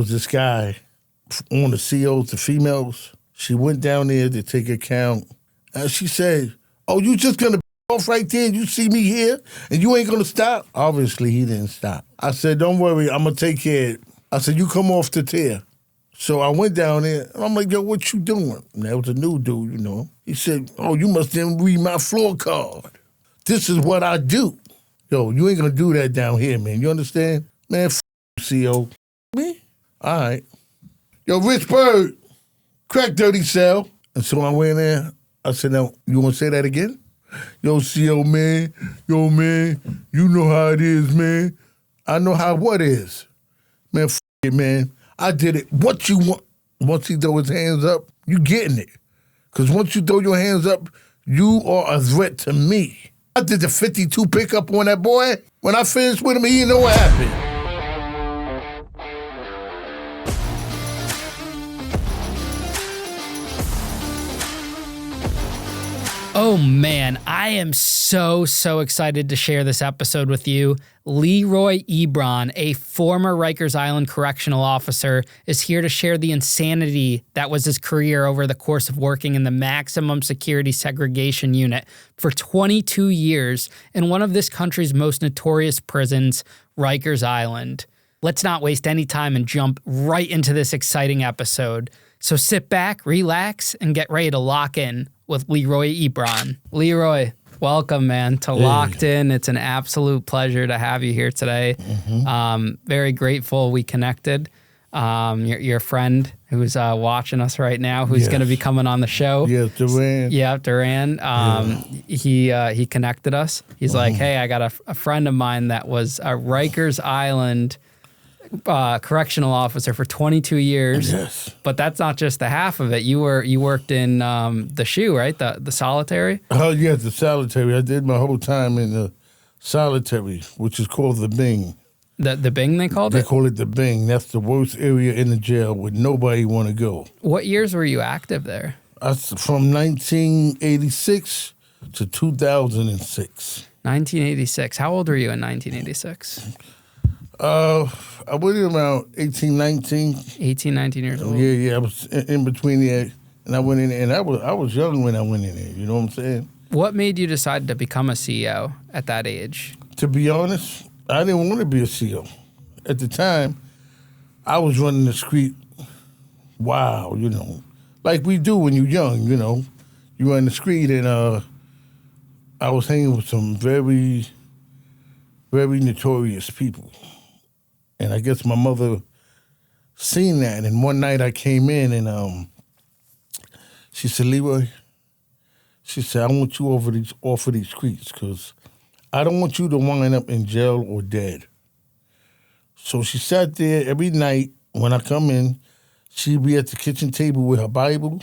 was this guy on the COs, the females. She went down there to take account. And she said, oh, you just going to off right there and you see me here and you ain't going to stop? Obviously, he didn't stop. I said, don't worry, I'm going to take care of it. I said, you come off the tier. So I went down there, and I'm like, yo, what you doing? And that was a new dude, you know. He said, oh, you must didn't read my floor card. This is what I do. Yo, you ain't going to do that down here, man. You understand? Man, CO. Me? All right. Yo, Rich Bird, crack dirty cell. And so I went in there. I said, now, you want to say that again? Yo, CO, man. Yo, man, you know how it is, man. I know how what is. Man, it, man. I did it. What you want? Once he throw his hands up, you getting it. Because once you throw your hands up, you are a threat to me. I did the 52 pickup on that boy. When I finished with him, he didn't know what happened. Oh man, I am so excited to share this episode with you. Leroy Ebron, a former Rikers Island correctional officer, is here to share the insanity that was his career over the course of working in the maximum security segregation unit for 22 years in one of this country's most notorious prisons, Rikers Island. Let's not waste any time and jump right into this exciting episode. So sit back, relax, and get ready to lock in with Leroy Ebron. Leroy, welcome, man, to Locked In. It's an absolute pleasure to have you here today. Very grateful we connected. Your friend who's watching us right now, who's going to be coming on the show. Yeah, Duran. Yeah, Duran. He connected us. He's like, hey, I got a friend of mine that was a Rikers Island correctional officer for 22 years. Yes. But that's not just the half of it. You worked in the SHU, right? The solitary? Oh, yeah, the solitary. I did my whole time in the solitary, which is called the Bing. The Bing, they called it? They call it the Bing. That's the worst area in the jail where nobody want to go. What years were you active there? From 1986 to 2006. 1986. How old were you in 1986? I went in around 18, 19. 18, 19 years old. Yeah. I was in between there, and I went in there, and I was young when I went in there. You know what I'm saying? What made you decide to become a CEO at that age? To be honest, I didn't want to be a CEO. At the time, I was running the street wild, you know, like we do when you're young, you know. You run the street, and I was hanging with some very, very notorious people. And I guess my mother seen that. And one night I came in and she said, Leroy, she said, I want you off of these streets because I don't want you to wind up in jail or dead. So she sat there every night when I come in. She'd be at the kitchen table with her Bible,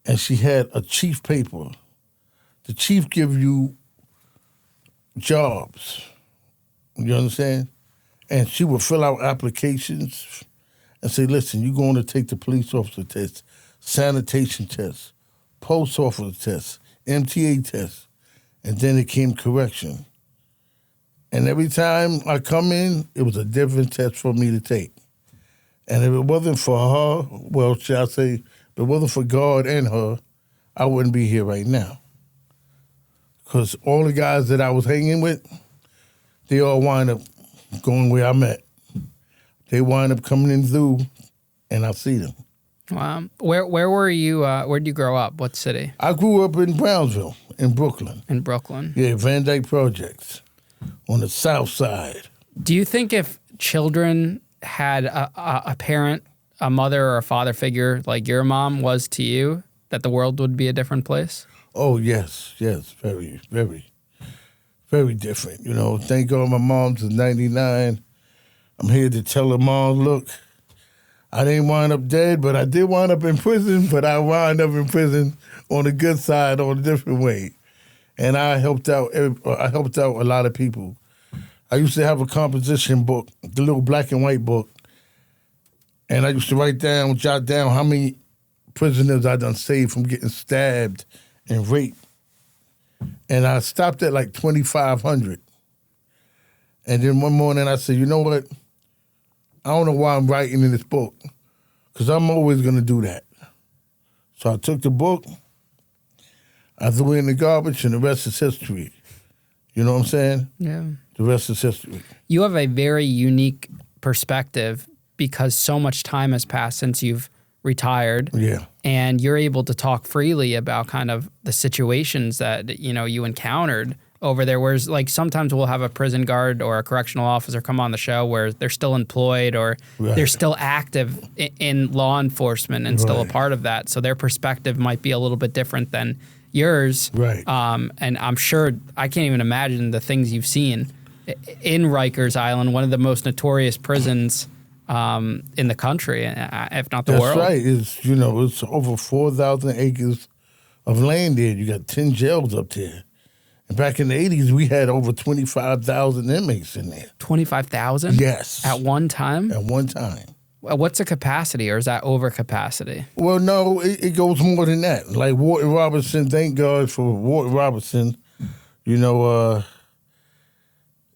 and she had a chief paper. The chief give you jobs. You understand? And she would fill out applications and say, listen, you're going to take the police officer test, sanitation test, post officer test, MTA test, and then it came correction. And every time I come in, it was a different test for me to take. And if it wasn't for her, well, shall I say, if it wasn't for God and her, I wouldn't be here right now. Because all the guys that I was hanging with, they all wind up going where I'm at. They wind up coming in through, and I see them. Wow. Where were you? Where'd you grow up? What city? I grew up in Brownsville, in Brooklyn. In Brooklyn? Yeah, Van Dyke Projects, on the south side. Do you think if children had a parent, a mother or a father figure like your mom was to you, that the world would be a different place? Oh, yes, very, very. Very different, you know. Thank God my mom's is 99. I'm here to tell her, Mom, look, I didn't wind up dead, but I did wind up in prison, but I wound up in prison on the good side, on a different way. And I helped out a lot of people. I used to have a composition book, the little black and white book, and I used to jot down how many prisoners I done saved from getting stabbed and raped. And I stopped at like 2,500. And then one morning I said, you know what? I don't know why I'm writing in this book, because I'm always going to do that. So I took the book, I threw it in the garbage, and the rest is history. You know what I'm saying? Yeah. The rest is history. You have a very unique perspective because so much time has passed since you've retired. Yeah. And you're able to talk freely about kind of the situations that, you know, you encountered over there. Whereas like sometimes we'll have a prison guard or a correctional officer come on the show where they're still employed or they're still active in law enforcement and still a part of that. So their perspective might be a little bit different than yours. Right. And I'm sure, I can't even imagine the things you've seen in Rikers Island, one of the most notorious prisons in the country, if not the world. That's right. It's, you know, it's over 4,000 acres of land there. You got 10 jails up there. And back in the 80s, we had over 25,000 inmates in there. 25,000? Yes. At one time? At one time. What's the capacity, or is that over capacity? Well, no, it goes more than that. Like Warden Robinson, thank God for Warden Robinson. You know,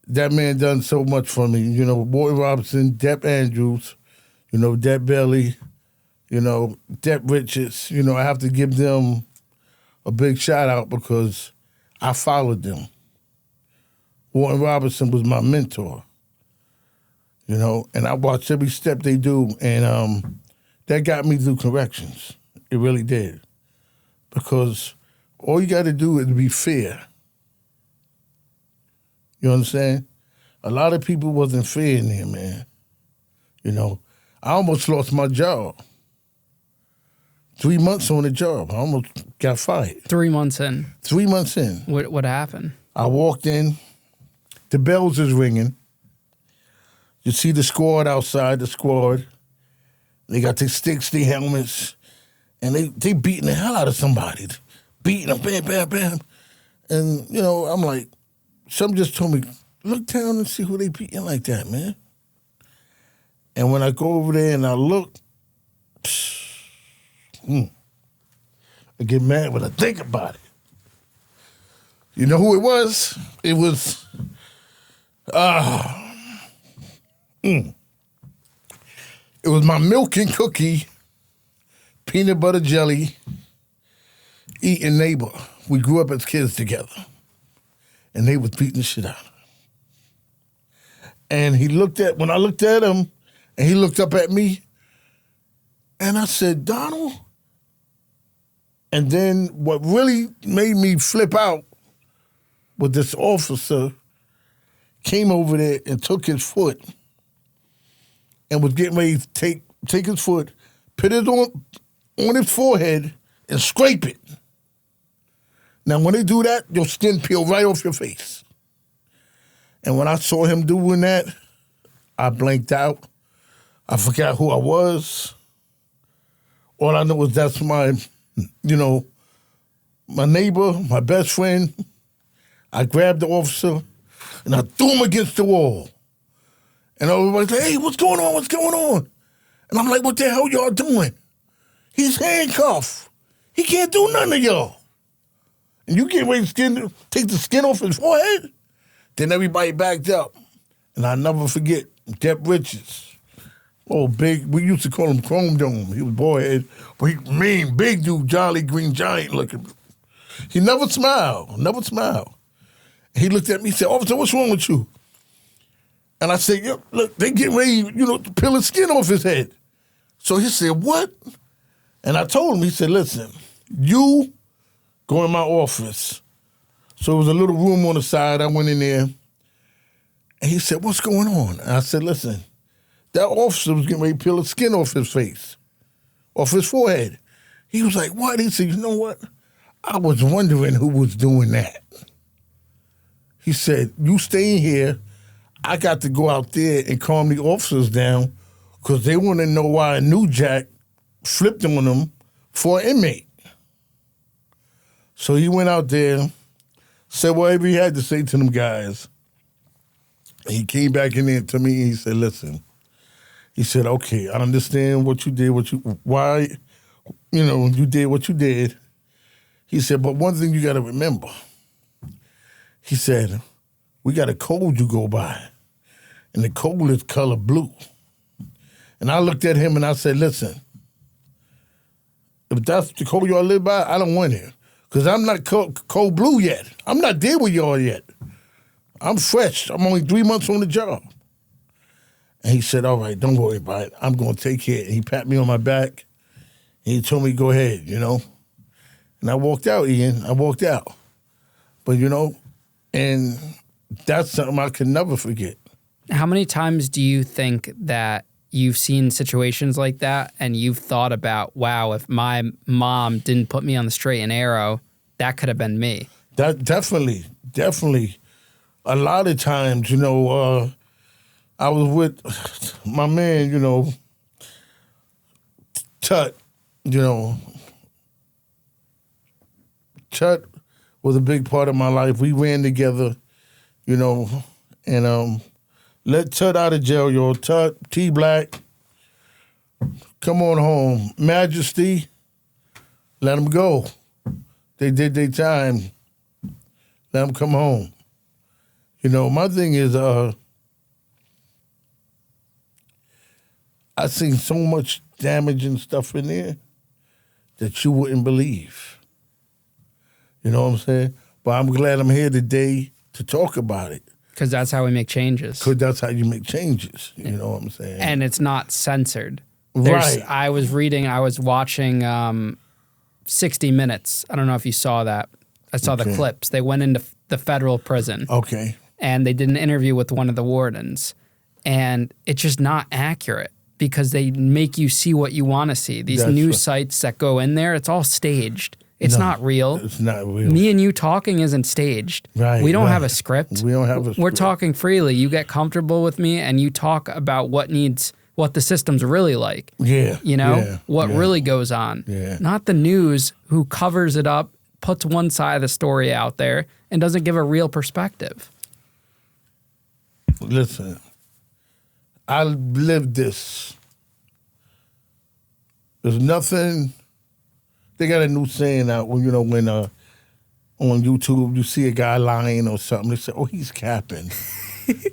that man done so much for me. You know, Warden Robinson, Depp Andrews, you know, Depp Bailey, you know, Depp Richards. You know, I have to give them a big shout out because I followed them. Warden Robinson was my mentor, you know, and I watched every step they do, and that got me through corrections. It really did. Because all you got to do is be fair. You understand? A lot of people wasn't fair in there, man. You know, I almost lost my job. 3 months on the job. I almost got fired. 3 months in. 3 months in. What happened? I walked in. The bells is ringing. You see the squad outside, the squad. They got their sticks, their helmets, and they beating the hell out of somebody. Beating them, bam, bam, bam. And, you know, I'm like, something just told me, look down and see who they beating like that, man. And when I go over there and I look, I get mad when I think about it. You know who it was? It was, it was my milk and cookie, peanut butter jelly, eating neighbor. We grew up as kids together. And they was beating the shit out of him. And when I looked at him, and he looked up at me, and I said, Donald? And then what really made me flip out was this officer came over there and took his foot and was getting ready to take his foot, put it on his forehead, and scrape it. Now, when they do that, your skin peel right off your face. And when I saw him doing that, I blanked out. I forgot who I was. All I know was that's my, you know, my neighbor, my best friend. I grabbed the officer, and I threw him against the wall. And everybody's like, hey, what's going on? What's going on? And I'm like, what the hell y'all doing? He's handcuffed. He can't do nothing to y'all. And you get ready to take the skin off his forehead? Then everybody backed up. And I'll never forget Depp Richards. Oh, big, we used to call him Chrome Dome. He was boyhead, but he mean, big dude, jolly green giant looking. He never smiled. He looked at me and said, officer, what's wrong with you? And I said, yo, look, they getting ready, to peel the skin off his head. So he said, what? And I told him, he said, listen, you go in my office. So it was a little room on the side. I went in there. And he said, what's going on? And I said, listen, that officer was getting ready to peel the skin off his face, off his forehead. He was like, what? He said, you know what? I was wondering who was doing that. He said, you stay in here. I got to go out there and calm the officers down because they want to know why a new jack flipped on them for an inmate. So he went out there, said whatever he had to say to them guys. He came back in there to me and he said, listen, he said, okay, I understand what you did, why you did what you did. He said, but one thing you got to remember, he said, we got a code you go by, and the code is color blue. And I looked at him and I said, listen, if that's the code y'all live by, I don't want it. Because I'm not cold blue yet. I'm not there with y'all yet. I'm fresh. I'm only 3 months on the job. And he said, all right, don't worry about it. I'm going to take care. And he patted me on my back. And he told me, go ahead, you know. And I walked out, Ian. I walked out. But, you know, and that's something I can never forget. How many times do you think that you've seen situations like that and you've thought about, wow, if my mom didn't put me on the straight and narrow, that could have been me? That definitely. A lot of times, you know, I was with my man, you know, Tut, you know. Tut was a big part of my life. We ran together, you know, and let Tut out of jail, yo. Tut, T-Black, come on home. Majesty, let them go. They did their time. Let them come home. You know, my thing is, I seen so much damage and stuff in there that you wouldn't believe. You know what I'm saying? But I'm glad I'm here today to talk about it. Because that's how we make changes. Because that's how you make changes. You know what I'm saying? And it's not censored. Right. I was watching 60 Minutes. I don't know if you saw that. I saw the clips. They went into the federal prison. Okay. And they did an interview with one of the wardens. And it's just not accurate because they make you see what you want to see. These news sites that go in there, it's all staged. It's not real. It's not real. Me and you talking isn't staged. Right. We don't have a script. We don't have a script. We're talking freely. You get comfortable with me and you talk about what the system's really like. Yeah. You know? What really goes on. Yeah. Not the news who covers it up, puts one side of the story out there, and doesn't give a real perspective. Listen, I lived this. There's nothing. They got a new saying out when, you know, when on YouTube you see a guy lying or something, they say, oh, he's capping.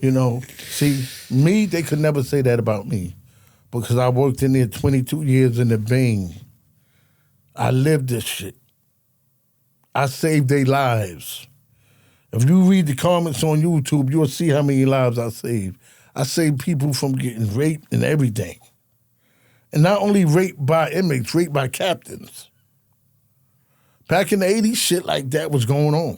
You know, see, me, they could never say that about me because I worked in there 22 years in the Bing. I lived this shit. I saved their lives. If you read the comments on YouTube, you'll see how many lives I saved. I saved people from getting raped and everything. And not only raped by inmates, raped by captains. Back in the 80s, shit like that was going on.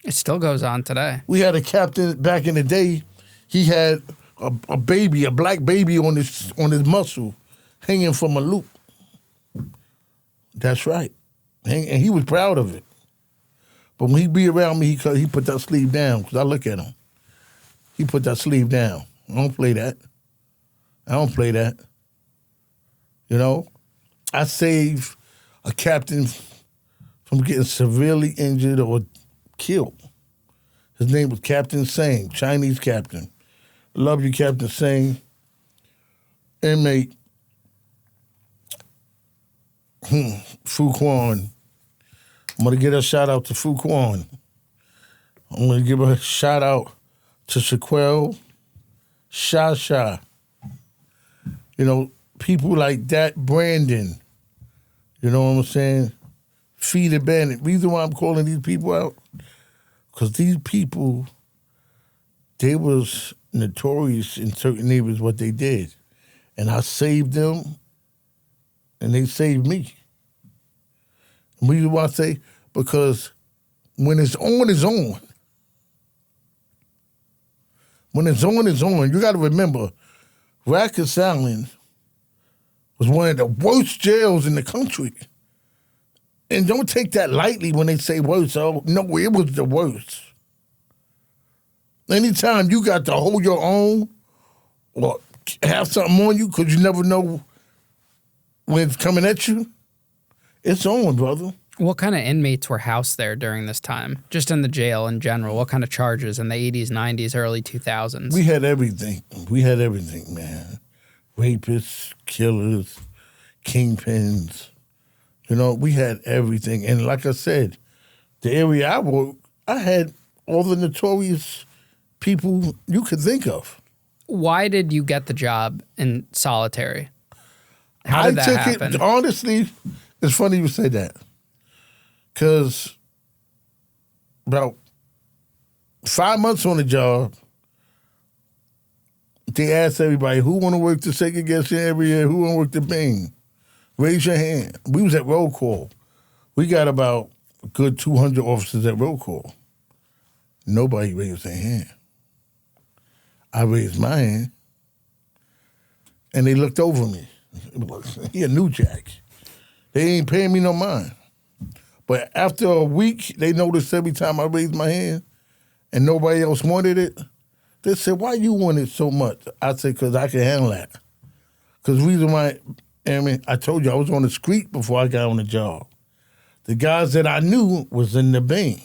It still goes on today. We had a captain back in the day, he had a baby, a black baby on his muscle hanging from a loop. That's right. And he was proud of it. But when he be around me, he put that sleeve down, because I look at him. He put that sleeve down. I don't play that. You know? I saved a captain from getting severely injured or killed. His name was Captain Singh, Chinese captain. Love you, Captain Singh. Inmate Fu Quan. I'm going to give a shout out to Fu Quan. I'm going to give a shout out to Shaquille, Sha. You know, people like that, Brandon. You know what I'm saying? Feed the Bandit. Reason why I'm calling these people out, because these people, they was notorious in certain areas what they did. And I saved them, and they saved me. And reason why I say, because when it's on, it's on. When it's on, it's on. You got to remember, Rikers Island was one of the worst jails in the country. And don't take that lightly when they say worst. Oh, no, it was the worst. Anytime you got to hold your own or have something on you because you never know when it's coming at you, it's on, brother. What kind of inmates were housed there during this time? Just in the jail in general. What kind of charges in the 80s, 90s, early 2000s? We had everything. Man. Rapists, killers, kingpins. You know, we had everything. And like I said, the area I worked, I had all the notorious people you could think of. why did you get the job in solitary? How did that happen? Honestly, it's funny you say that. Because about 5 months on the job, they asked everybody, who want to work the segregation area? Who want to work the Bing? Raise your hand. We was at roll call. We got about a good 200 officers at roll call. Nobody raised their hand. I raised my hand, and they looked over me. He a new jack. They ain't paying me no mind. But after a week, they noticed every time I raised my hand and nobody else wanted it, they said, why you want it so much? I said, because I can handle that. Because reason why, I told you I was on the street before I got on the job. The guys that I knew was in the Bing.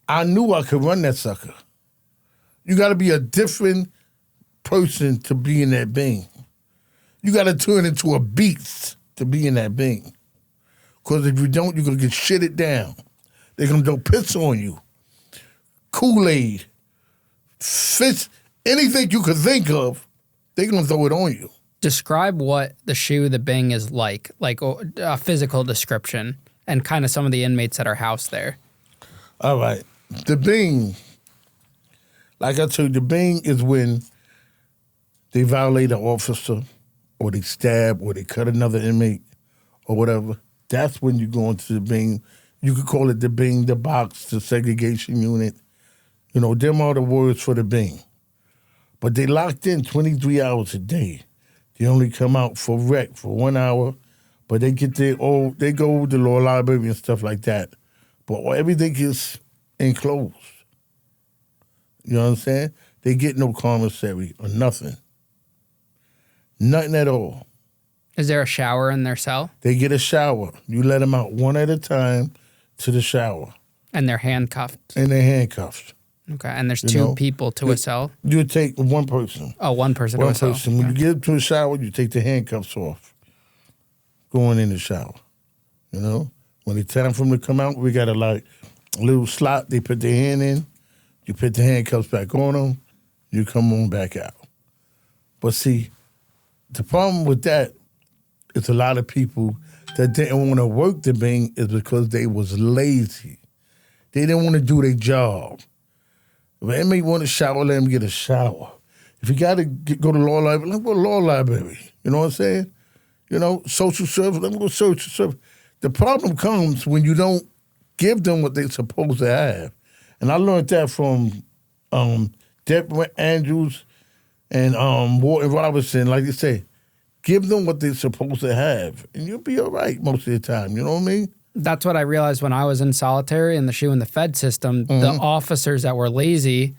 I knew I could run that sucker. You got to be a different person to be in that Bing. You got to turn into a beast to be in that Bing. Because if you don't, you're going to get shitted down. They're going to go piss on you. Kool-Aid, fish, anything you could think of, they're going to throw it on you. Describe what the shoe, the Bing is like a physical description, and kind of some of the inmates that are housed there. All right. The Bing, like I told you, the Bing is when they violate an officer or they stab or they cut another inmate or whatever. That's when you go into the Bing. You could call it the Bing, the box, the segregation unit. You know, them are the words for the Bing. But they locked in 23 hours a day. They only come out for rec for 1 hour, but they get they go to the law library and stuff like that. But everything is enclosed. You know what I'm saying? They get no commissary or nothing. Nothing at all. Is there a shower in their cell? They get a shower. You let them out one at a time to the shower. And they're handcuffed? And they're handcuffed. Okay, and there's two people to a cell? You take one person. Oh, one person to a cell. One person. When you get to a shower, you take the handcuffs off. Going in the shower. You know? When it's time for them to come out, we got a little slot. They put their hand in. You put the handcuffs back on them. You come on back out. But see, the problem with that is a lot of people that didn't want to work the Bing is because they was lazy. They didn't want to do their job. If an inmate want to shower, let him get a shower. If you got to go to law library, let him go to law library. You know what I'm saying? You know, social service, let him go to social service. The problem comes when you don't give them what they're supposed to have. And I learned that from Deborah Andrews and Warden Robertson. Like they say, give them what they're supposed to have, and you'll be all right most of the time. You know what I mean? That's what I realized when I was in solitary in the SHU and the Fed system. Mm-hmm. The officers that were lazy,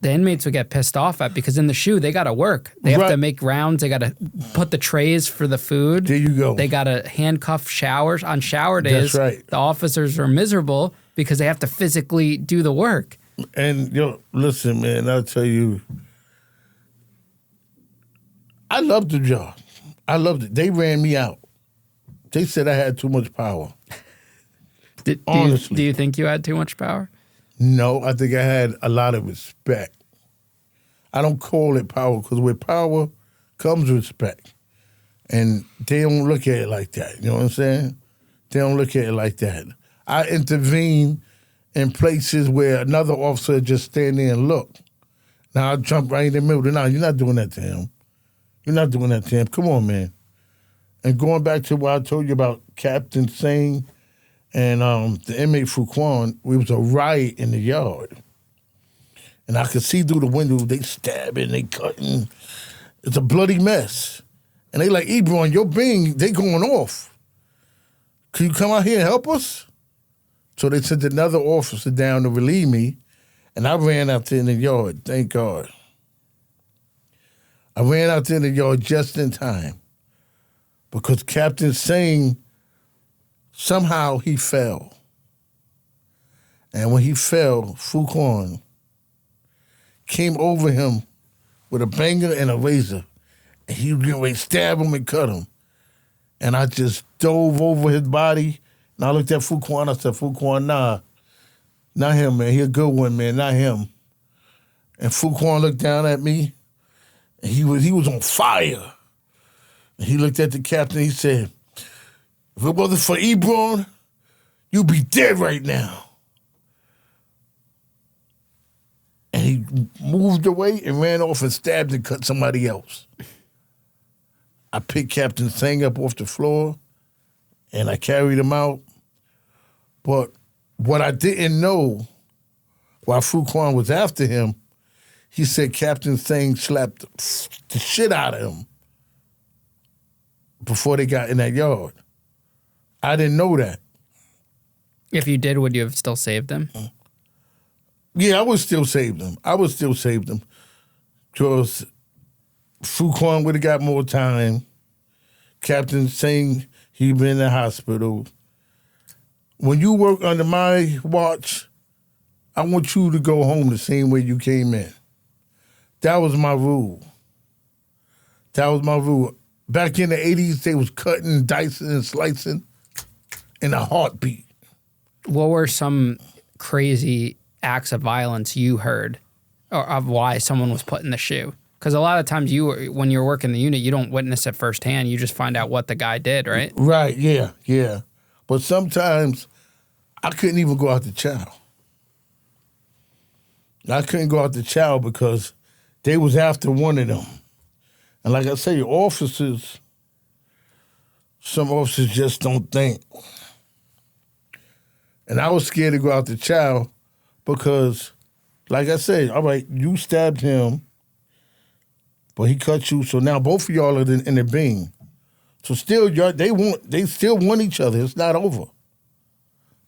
the inmates would get pissed off at because in the SHU, they got to work. They have to make rounds. They got to put the trays for the food. There you go. They got to handcuff showers. On shower days, that's right. The officers are miserable because they have to physically do the work. And, listen, man, I'll tell you, I loved the job. I loved it. They ran me out. They said I had too much power. Honestly. Do you think you had too much power? No, I think I had a lot of respect. I don't call it power because with power comes respect. And they don't look at it like that. You know what I'm saying? They don't look at it like that. I intervene in places where another officer just stand there and look. Now I jump right in the middle. No, you're not doing that to him. You're not doing that to him. Come on, man. And going back to what I told you about Captain Singh and the inmate Fuquan, we was a riot in the yard. And I could see through the window, they stabbing, they cutting. It's a bloody mess. And they like, Ebron, your Bing, they going off. Can you come out here and help us? So they sent another officer down to relieve me, and I ran out there in the yard, thank God. I ran out there in the yard just in time because Captain Singh, somehow he fell. And when he fell, Fuquan came over him with a banger and a razor, and he was getting ready to stab him and cut him. And I just dove over his body, and I looked at Fuquan. I said, Fuquan, nah, not him, man. He a good one, man, not him. And Fuquan looked down at me. And he was on fire. And he looked at the captain, he said, if it wasn't for Ebron, you'd be dead right now. And he moved away and ran off and stabbed and cut somebody else. I picked Captain Singh up off the floor and I carried him out. But what I didn't know, while Fuquan was after him, he said Captain Singh slapped the shit out of him before they got in that yard. I didn't know that. If you did, would you have still saved him? Yeah, I would still save them. Because Fuquan would have got more time. Captain Singh, he'd been in the hospital. When you work under my watch, I want you to go home the same way you came in. That was my rule. Back in the 80s, they was cutting, dicing, and slicing in a heartbeat. What were some crazy acts of violence you heard, or of why someone was put in the shoe? Because a lot of times when you're working the unit, you don't witness it firsthand. You just find out what the guy did, right? Right, yeah. But sometimes I couldn't even go out to chow. I couldn't go out to chow because they was after one of them. And like I say, some officers just don't think. And I was scared to go out to chow because, like I said, all right, you stabbed him, but he cut you, so now both of y'all are in the beam. So still, they still want each other. It's not over.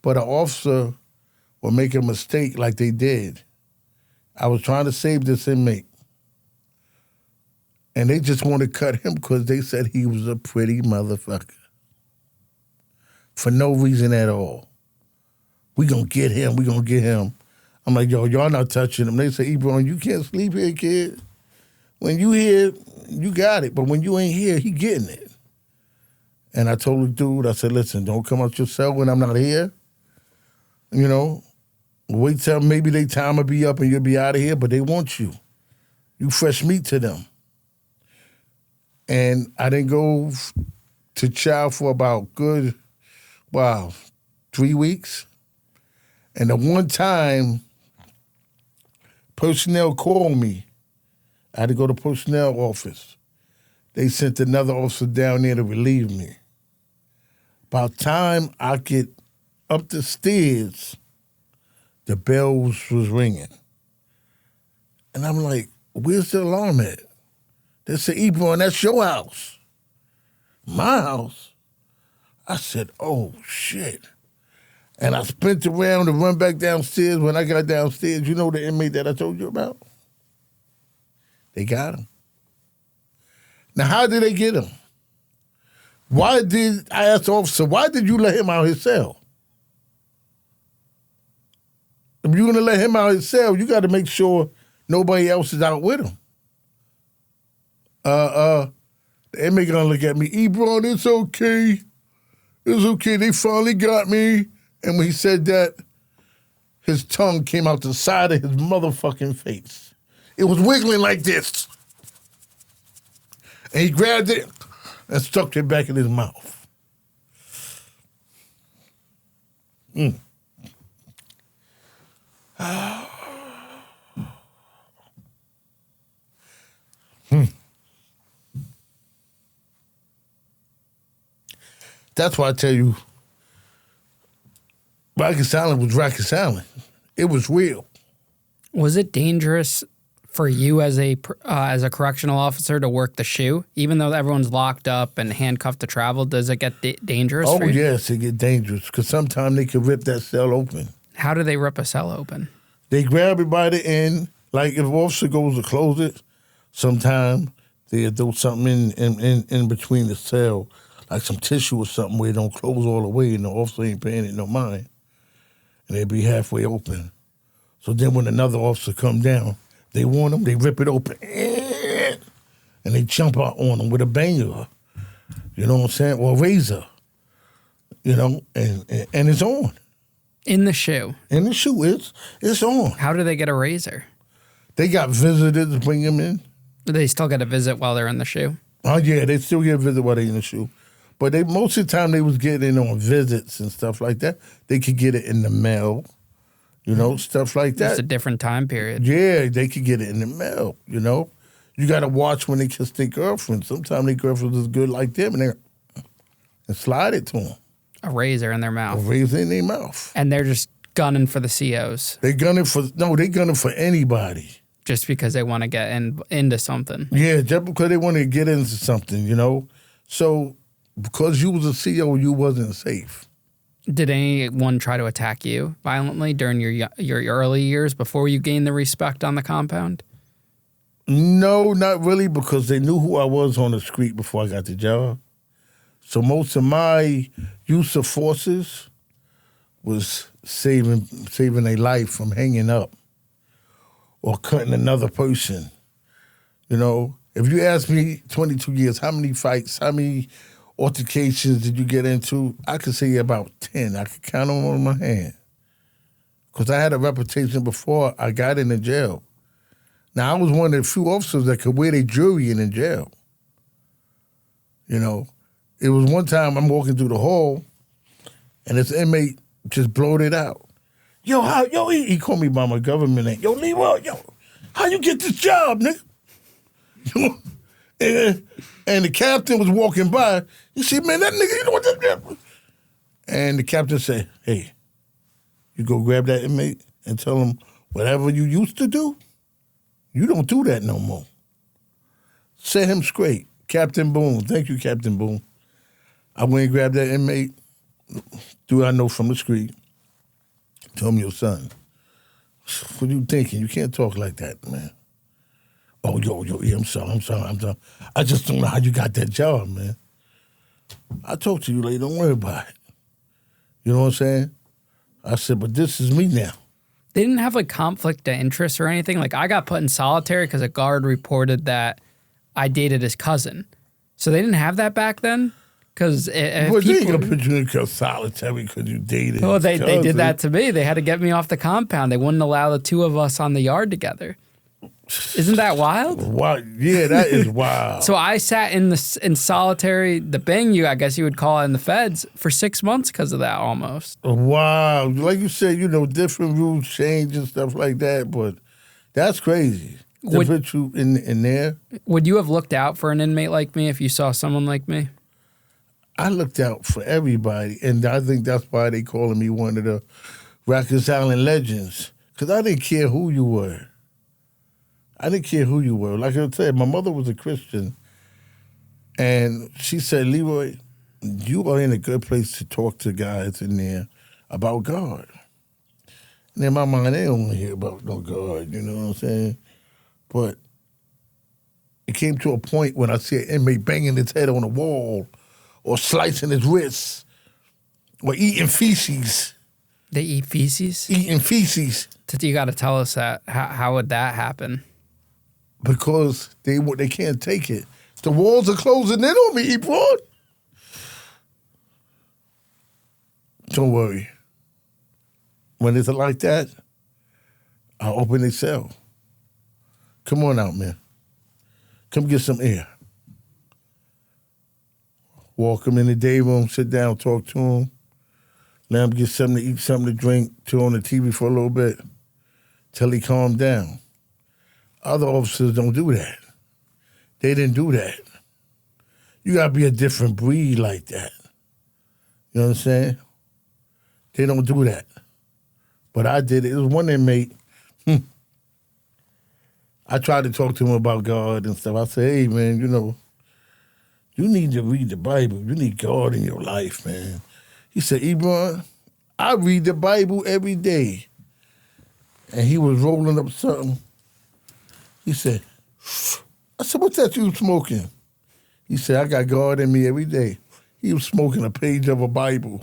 But an officer will make a mistake like they did. I was trying to save this inmate. And they just want to cut him because they said he was a pretty motherfucker. For no reason at all. We gonna get him. I'm like, yo, y'all not touching him. They say, Ebron, you can't sleep here, kid. When you here, you got it. But when you ain't here, he getting it. And I told the dude, I said, listen, don't come out your cell when I'm not here. You know, wait till maybe their time will be up and you'll be out of here, but they want you. You fresh meat to them. And I didn't go to chow for about 3 weeks. And the one time personnel called me, I had to go to personnel office. They sent another officer down there to relieve me. By the time I get up the stairs, the bells was ringing. And I'm like, where's the alarm at? They said, Ebron, that's your house. My house? I said, oh, shit. And I spent around to run back downstairs. When I got downstairs, you know the inmate that I told you about? They got him. Now, how did they get him? I asked the officer, why did you let him out of his cell? If you're going to let him out of his cell, you got to make sure nobody else is out with him. The inmate going to look at me, Ebron, it's okay. It's okay. They finally got me. And when he said that, his tongue came out the side of his motherfucking face. It was wiggling like this. And he grabbed it and stuck it back in his mouth. That's why I tell you, Rikers Island was Rikers Island. It was real. Was it dangerous for you as a correctional officer to work the shoe? Even though everyone's locked up and handcuffed to travel, does it get dangerous for you? Oh, yes, it get dangerous because sometimes they can rip that cell open. How do they rip a cell open? They grab it by the end. Like if an officer goes to close it, sometimes they'll do something in between the cell, like some tissue or something where it don't close all the way and the officer ain't paying it no mind. And they be halfway open. So then when another officer come down, they want them, they rip it open. And they jump out on them with a banger. You know what I'm saying? Or a razor. You know, and it's on. In the shoe? In the shoe, it's on. How do they get a razor? They got visitors to bring them in. They still get a visit while they're in the shoe. Oh, yeah, they still get a visit while they're in the shoe. But they most of the time they was getting on visits and stuff like that. They could get it in the mail, stuff like that. It's a different time period. Yeah, they could get it in the mail, You got to watch when they kiss their girlfriend. Sometimes their girlfriend is good like them, and slide it to them. A razor in their mouth. A razor in their mouth. And they're just gunning for the COs. They gunning for anybody. Just because they want to get into something. Yeah, just because they want to get into something, So because you was a CO, you wasn't safe. Did anyone try to attack you violently during your early years before you gained the respect on the compound? No, not really, because they knew who I was on the street before I got the job. So most of my use of forces was saving their life from hanging up or cutting another person. If you ask me 22 years, how many fights, how many altercations did you get into? I could say about 10. I could count them on my hand. Because I had a reputation before I got into jail. Now, I was one of the few officers that could wear their jury in jail. It was one time I'm walking through the hall, and this inmate just blowed it out. He called me by my government name. Yo, Leroy, how you get this job, nigga? And the captain was walking by. He said, man, that nigga, you know what that is? And the captain said, hey, you go grab that inmate and tell him whatever you used to do, you don't do that no more. Set him straight. Captain Boone. Thank you, Captain Boone. I went and grabbed that inmate, dude I know from the street. Tell him your son. What you thinking? You can't talk like that, man. Oh, yeah, I'm sorry. I just don't know how you got that job, man. I'll talk to you later. Don't worry about it. You know what I'm saying? I said, but this is me now. They didn't have conflict of interest or anything. I got put in solitary because a guard reported that I dated his cousin. So they didn't have that back then? Because they ain't going to put you in solitary because you dated. Well, they did that to me. They had to get me off the compound. They wouldn't allow the two of us on the yard together. Isn't that wild? Wow. Yeah, that is wild. So I sat in solitary, the bang I guess you would call it in the feds, for 6 months because of that almost. Wow. Like you said, different rules change and stuff like that, but that's crazy. To put you in there. Would you have looked out for an inmate like me if you saw someone like me? I looked out for everybody, and I think that's why they calling me one of the Rikers Island legends, because I didn't care who you were. Like I said, my mother was a Christian, and she said, Leroy, you are in a good place to talk to guys in there about God. And in my mind, they don't want to hear about no God, you know what I'm saying? But it came to a point when I see an inmate banging his head on a wall or slicing his wrists or eating feces. They eat feces? Eating feces. You got to tell us that. How would that happen? Because they can't take it. The walls are closing in on me, Ebron. Don't worry. When it's like that, I'll open their cell. Come on out, man. Come get some air. Walk them in the day room, sit down, talk to them. Let them get something to eat, something to drink, turn on the TV for a little bit till he calm down. Other officers don't do that. They didn't do that. You got to be a different breed like that. You know what I'm saying? They don't do that. But I did it. It was one inmate. I tried to talk to him about God and stuff. I said, hey, man, you need to read the Bible. You need God in your life, man. He said, Ebron, I read the Bible every day. And he was rolling up something. He said, I said, what's that you smoking? He said, I got God in me every day. He was smoking a page of a Bible.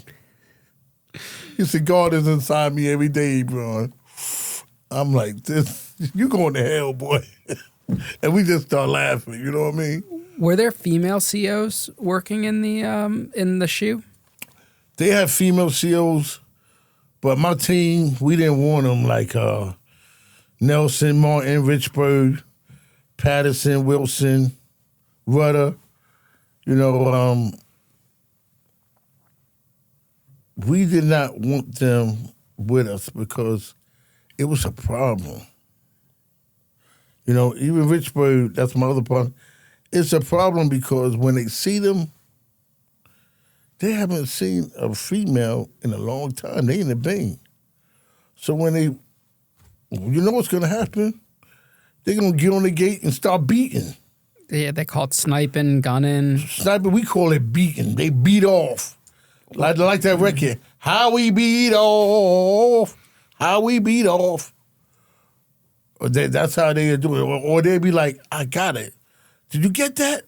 He said, God is inside me every day, Ebron. I'm like, you going to hell, boy. And we just start laughing, you know what I mean? Were there female COs working in the shoe? They have female COs, but my team, we didn't want them like Nelson, Martin, Richburg. Patterson, Wilson, Rudder. You know, we did not want them with us because it was a problem. You know, even Richburg, that's my other part. It's a problem because when they see them, they haven't seen a female in a long time. They in the bang. So when they, you know what's going to happen? They're going to get on the gate and start beating. Yeah, they call it sniping, gunning. Sniping, we call it beating. They beat off. Like that record. How we beat off. How we beat off. That's how they do it. Or they'd be like, I got it. Did you get that?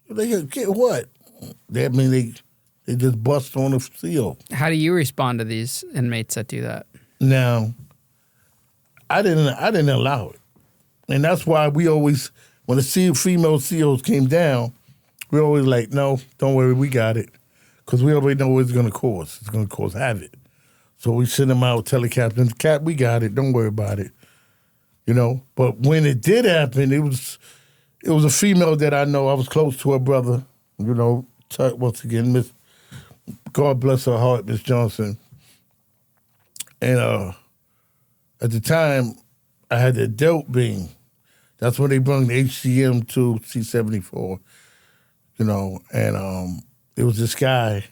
They get what? That mean they just bust on the seal. How do you respond to these inmates that do that? Now, I didn't allow it. And that's why we always, when the female CEOs came down, we always like, no, don't worry, we got it. Because we already know what it's going to cause. It's going to cause havoc. So we send them out, tell the captain, Cap, we got it, don't worry about it. You know? But when it did happen, it was a female that I know. I was close to her brother. You know, once again, Miss, God bless her heart, Miss Johnson. And at the time, I had the dope beam. That's when they brought the HCM to C-74, you know, and it was this guy.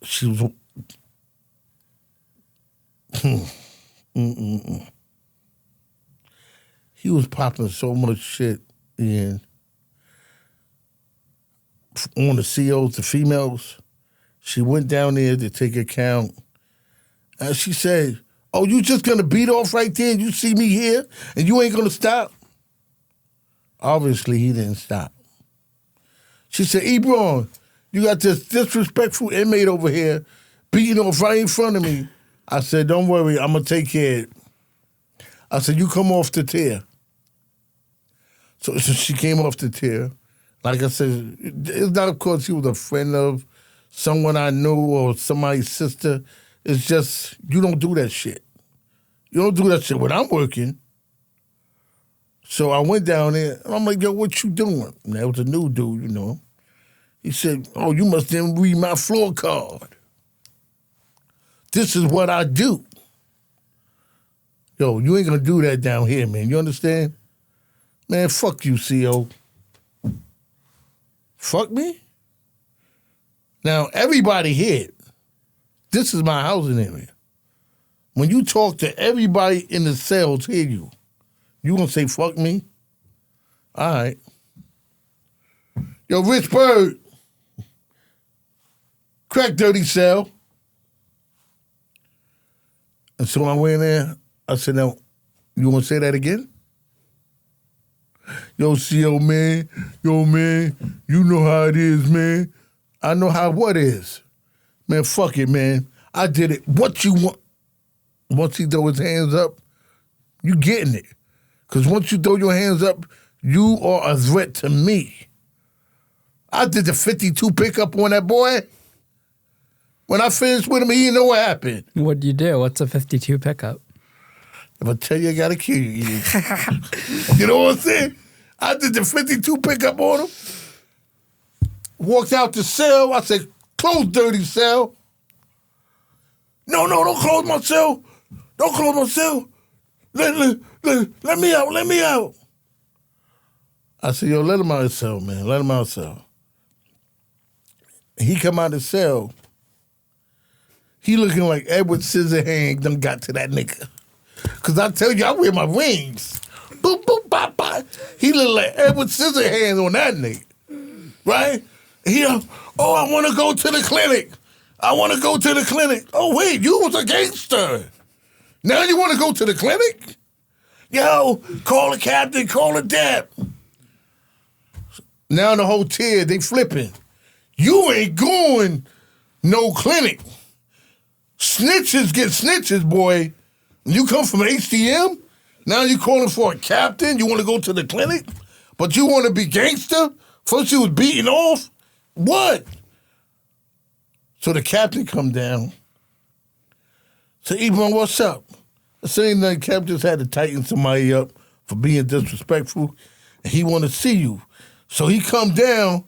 She was, he was popping so much shit in on the COs, the females. She went down there to take account, and she said, oh, you just gonna beat off right there and you see me here and you ain't gonna stop? Obviously, he didn't stop. She said, Ebron, you got this disrespectful inmate over here beating off right in front of me. I said, don't worry, I'm gonna take care of it. I said, you come off the tier. So she came off the tier. Like I said, it's not because she was a friend of someone I knew or somebody's sister. It's just, you don't do that shit. You don't do that shit when I'm working. So I went down there, and I'm like, yo, what you doing? And that was a new dude, you know. He said, oh, you must didn't read my floor card. This is what I do. Yo, you ain't gonna do that down here, man. You understand? Man, fuck you, CO. Fuck me? Now, everybody here, this is my housing area. When you talk to everybody in the cells hear you, you gonna say, fuck me? All right. Yo, Rich Bird, crack dirty cell. And so I went in there, I said, now, you wanna say that again? Yo, CO, man, you know how it is, man. I know how what is. Man, fuck it, man. I did it. What you want? Once he throw his hands up, you getting it. Because once you throw your hands up, you are a threat to me. I did the 52 pickup on that boy. When I finished with him, he didn't know what happened. What'd you do? What's a 52 pickup? If I tell you, I gotta kill you. You know what I'm saying? I did the 52 pickup on him. Walked out the cell. I said, close, dirty cell. No, don't close my cell. Don't close my cell. Let me out. I said, yo, let him out of his cell, man. Let him out of his cell. He come out of the cell. He looking like Edward Scissorhands done got to that nigga. Because I tell you, I wear my rings. Boop, boop, bop, bop. He look like Edward Scissorhands on that nigga. Right? He, I want to go to the clinic. Oh, wait, you was a gangster. Now you want to go to the clinic? Yo, call the captain, call the dep. Now the whole tier, they flipping. You ain't going no clinic. Snitches get snitches, boy. You come from HCM, now you calling for a captain, you want to go to the clinic, but you want to be gangster? First you was beating off? What? So the captain come down. Say, Ebron, what's up? I say the captain just had to tighten somebody up for being disrespectful, and he want to see you. So he come down,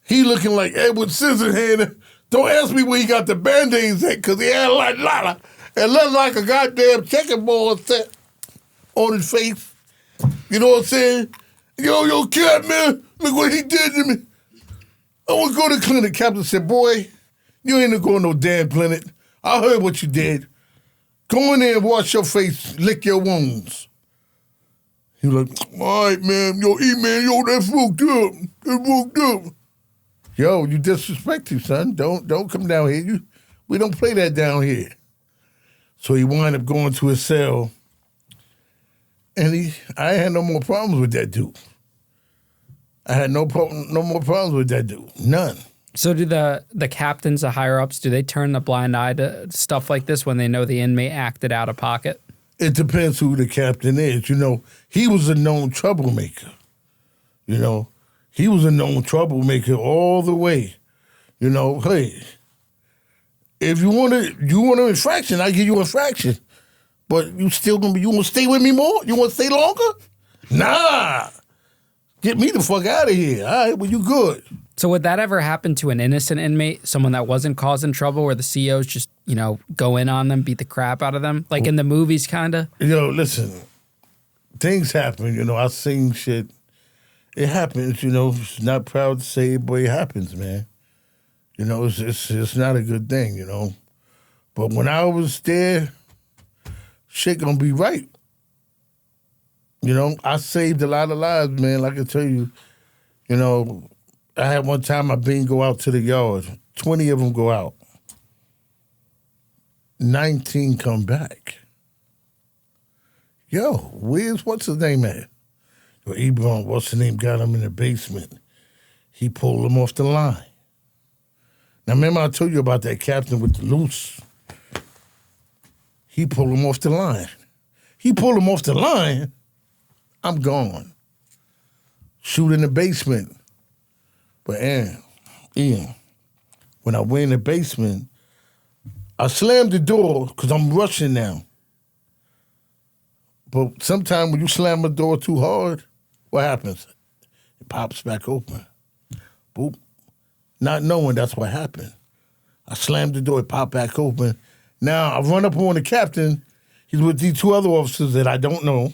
he looking like Edward Scissorhands. Don't ask me where he got the Band-Aids at, because he had it looked like a goddamn checkerboard set on his face. You know what I'm saying? Yo, Cap, man, look what he did to me. I want to go to the clinic. Captain said, boy, you ain't going to no damn clinic. I heard what you did. Go in there and wash your face, lick your wounds. He was like, all right, man. Yo, E-Man, that's fucked up. That's fucked up. Yo, you disrespectful, son. Don't come down here. We don't play that down here. So he wound up going to his cell, and I had no more problems with that dude. I had no more problems with that dude. None. So do the captains, the higher-ups, do they turn the blind eye to stuff like this when they know the inmate acted out of pocket? It depends who the captain is. He was a known troublemaker. He was a known troublemaker all the way. Hey, if you want an infraction, I give you an infraction. But you want to stay with me more? You want to stay longer? Nah. Get me the fuck out of here. All right, well, you good. So would that ever happen to an innocent inmate, someone that wasn't causing trouble, where the COs just, go in on them, beat the crap out of them? Like in the movies, kind of? Listen, things happen. I've seen shit. It happens, It's not proud to say it, but it happens, man. It's not a good thing, But when I was there, shit gonna be right. I saved a lot of lives, man. Like I tell you, I had one time my bean go out to the yard. 20 of them go out. 19 come back. Yo, what's his name at? Ebron, what's his name, got him in the basement. He pulled him off the line. Now, remember I told you about that captain with the loose? He pulled him off the line. He pulled him off the line, I'm gone. Shoot in the basement. But Ian, when I went in the basement, I slammed the door because I'm rushing now. But sometimes when you slam the door too hard, what happens? It pops back open. Boop. Not knowing that's what happened. I slammed the door, it popped back open. Now I run up on the captain. He's with these two other officers that I don't know.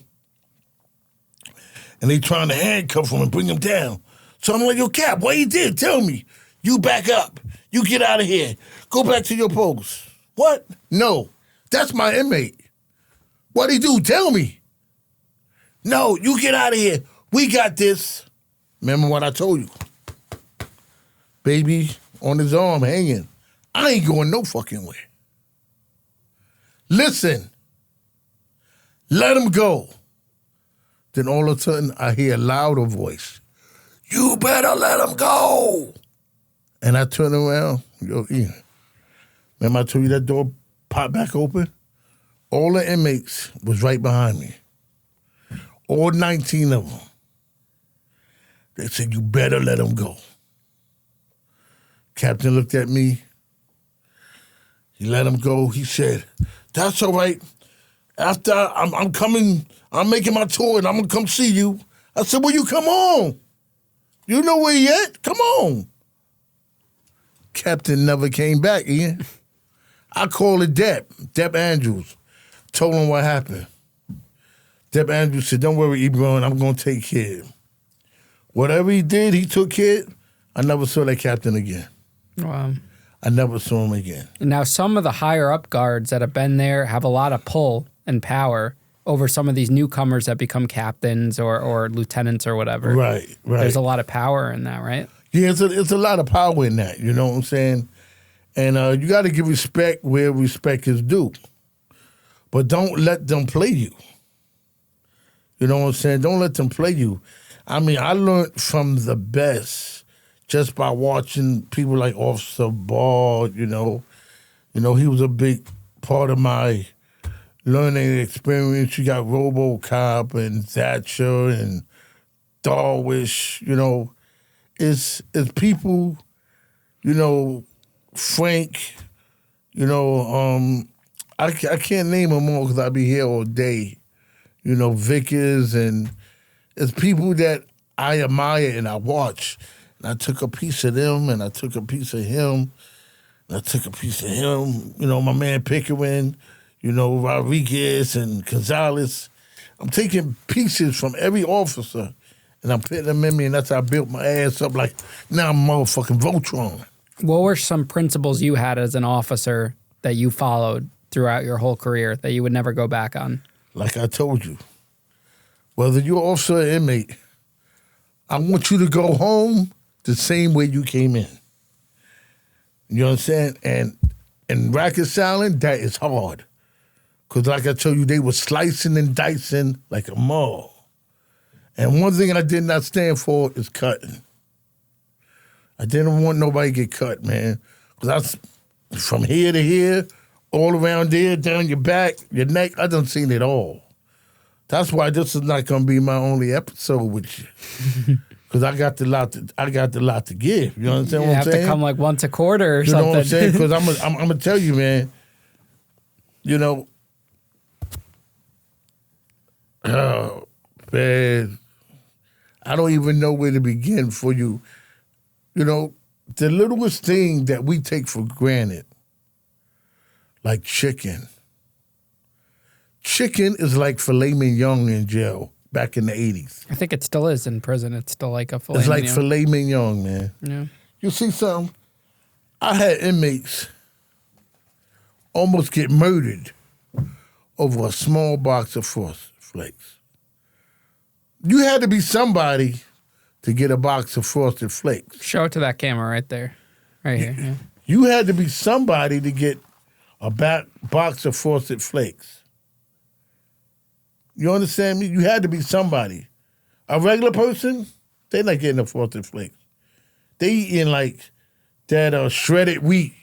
And they trying to handcuff him and bring him down. So I'm like, yo, Cap, what you did? Tell me. You back up. You get out of here. Go back to your post. What? No. That's my inmate. What'd he do? Tell me. No, you get out of here. We got this. Remember what I told you. Baby on his arm hanging. I ain't going no fucking way. Listen. Let him go. Then all of a sudden, I hear a louder voice. You better let him go. And I turn around. Yo, Ian. Remember I told you that door popped back open? All the inmates was right behind me. All 19 of them. They said, you better let him go. Captain looked at me. He let him go. He said, that's all right. After I'm coming, I'm making my tour and I'm going to come see you. I said, well, you come on. You know where he at? Come on. Captain never came back, Ian. I called it Dep Andrews. Told him what happened. Dep Andrews said, don't worry, Ebron, I'm going to take care of him. Whatever he did, he took care of. I never saw that captain again. Wow. I never saw him again. Now, some of the higher-up guards that have been there have a lot of pull and power over some of these newcomers that become captains or lieutenants or whatever. Right. There's a lot of power in that, right? Yeah, it's a lot of power in that, you know what I'm saying? And you got to give respect where respect is due. But don't let them play you. You know what I'm saying? Don't let them play you. I mean, I learned from the best just by watching people like Officer Ball, you know. He was a big part of my learning experience. You got RoboCop and Thatcher and Darwish, It's people, Frank, I can't name them all because I'll be here all day, Vickers, and it's people that I admire and I watch. And I took a piece of them, and I took a piece of him, and I took a piece of him. My man Pickering, Rodriguez and Gonzalez. I'm taking pieces from every officer, and I'm putting them in me, and that's how I built my ass up. Like, now I'm motherfucking Voltron. What were some principles you had as an officer that you followed throughout your whole career that you would never go back on? Like I told you, whether you're an officer or inmate, I want you to go home the same way you came in. You know what I'm saying? And in Rikers Island, that is hard. Because like I told you, they were slicing and dicing like a mall. And one thing I did not stand for is cutting. I didn't want nobody to get cut, man. Because from here to here, all around there, down your back, your neck, I done seen it all. That's why this is not going to be my only episode with you. Because I got the lot to give. You understand what I'm saying? You have to come like once a quarter or something. You know what I'm saying? Because I'm going to tell you, man, oh, man, I don't even know where to begin for you. The littlest thing that we take for granted, like chicken. Chicken is like filet mignon in jail back in the 80s. I think it still is in prison. It's still like a filet It's like mignon. filet mignon, man. Yeah. You see something? I had inmates almost get murdered over a small box of Frosted Flakes. You had to be somebody to get a box of Frosted Flakes. Show it to that camera right there. Right here. Yeah. You had to be somebody to get a box of Frosted Flakes. You understand me? You had to be somebody. A regular person, they're not getting a Frosted Flakes. They eating like that shredded wheat.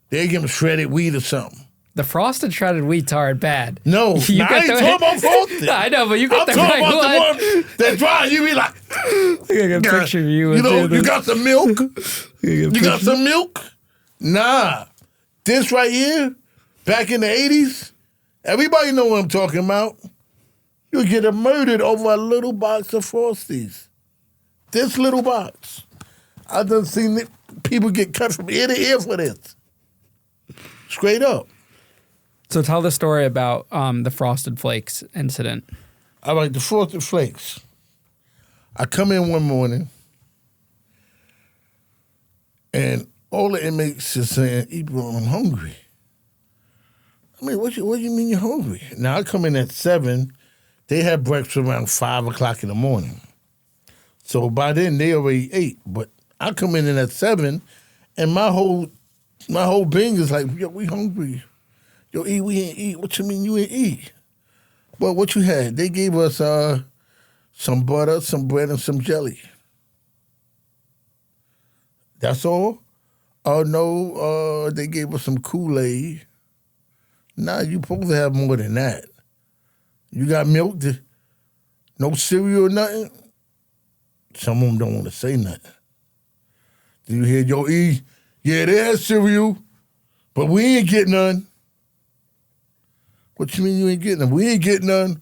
They give them shredded wheat or something. The frosted shredded wheat's hard bad. No, I ain't talking about frosted. I know, but you got I'm the talking right about one. the one that's dry. You be like, I got a picture of you. you got some milk? You got some milk? Nah. This right here, back in the 80s, everybody know what I'm talking about. You get murdered over a little box of Frosties. This little box. I done seen people get cut from ear to ear for this. Straight up. So tell the story about the Frosted Flakes incident. All right, the Frosted Flakes. I come in one morning, and all the inmates is saying, Ebron, I'm hungry. I mean, what you mean you're hungry? Now, I come in at 7. They had breakfast around 5 o'clock in the morning. So by then, they already ate. But I come in at 7, and my whole being is like, yo, we hungry. Yo, we ain't eat. What you mean you ain't eat? Well, what you had? They gave us some butter, some bread, and some jelly. That's all? Oh, no, they gave us some Kool-Aid. Nah, you supposed to have more than that. You got milk? No cereal or nothing? Some of them don't want to say nothing. Do you hear, yo, E? Yeah, they had cereal, but we ain't getting none. What you mean you ain't getting none? We ain't getting none.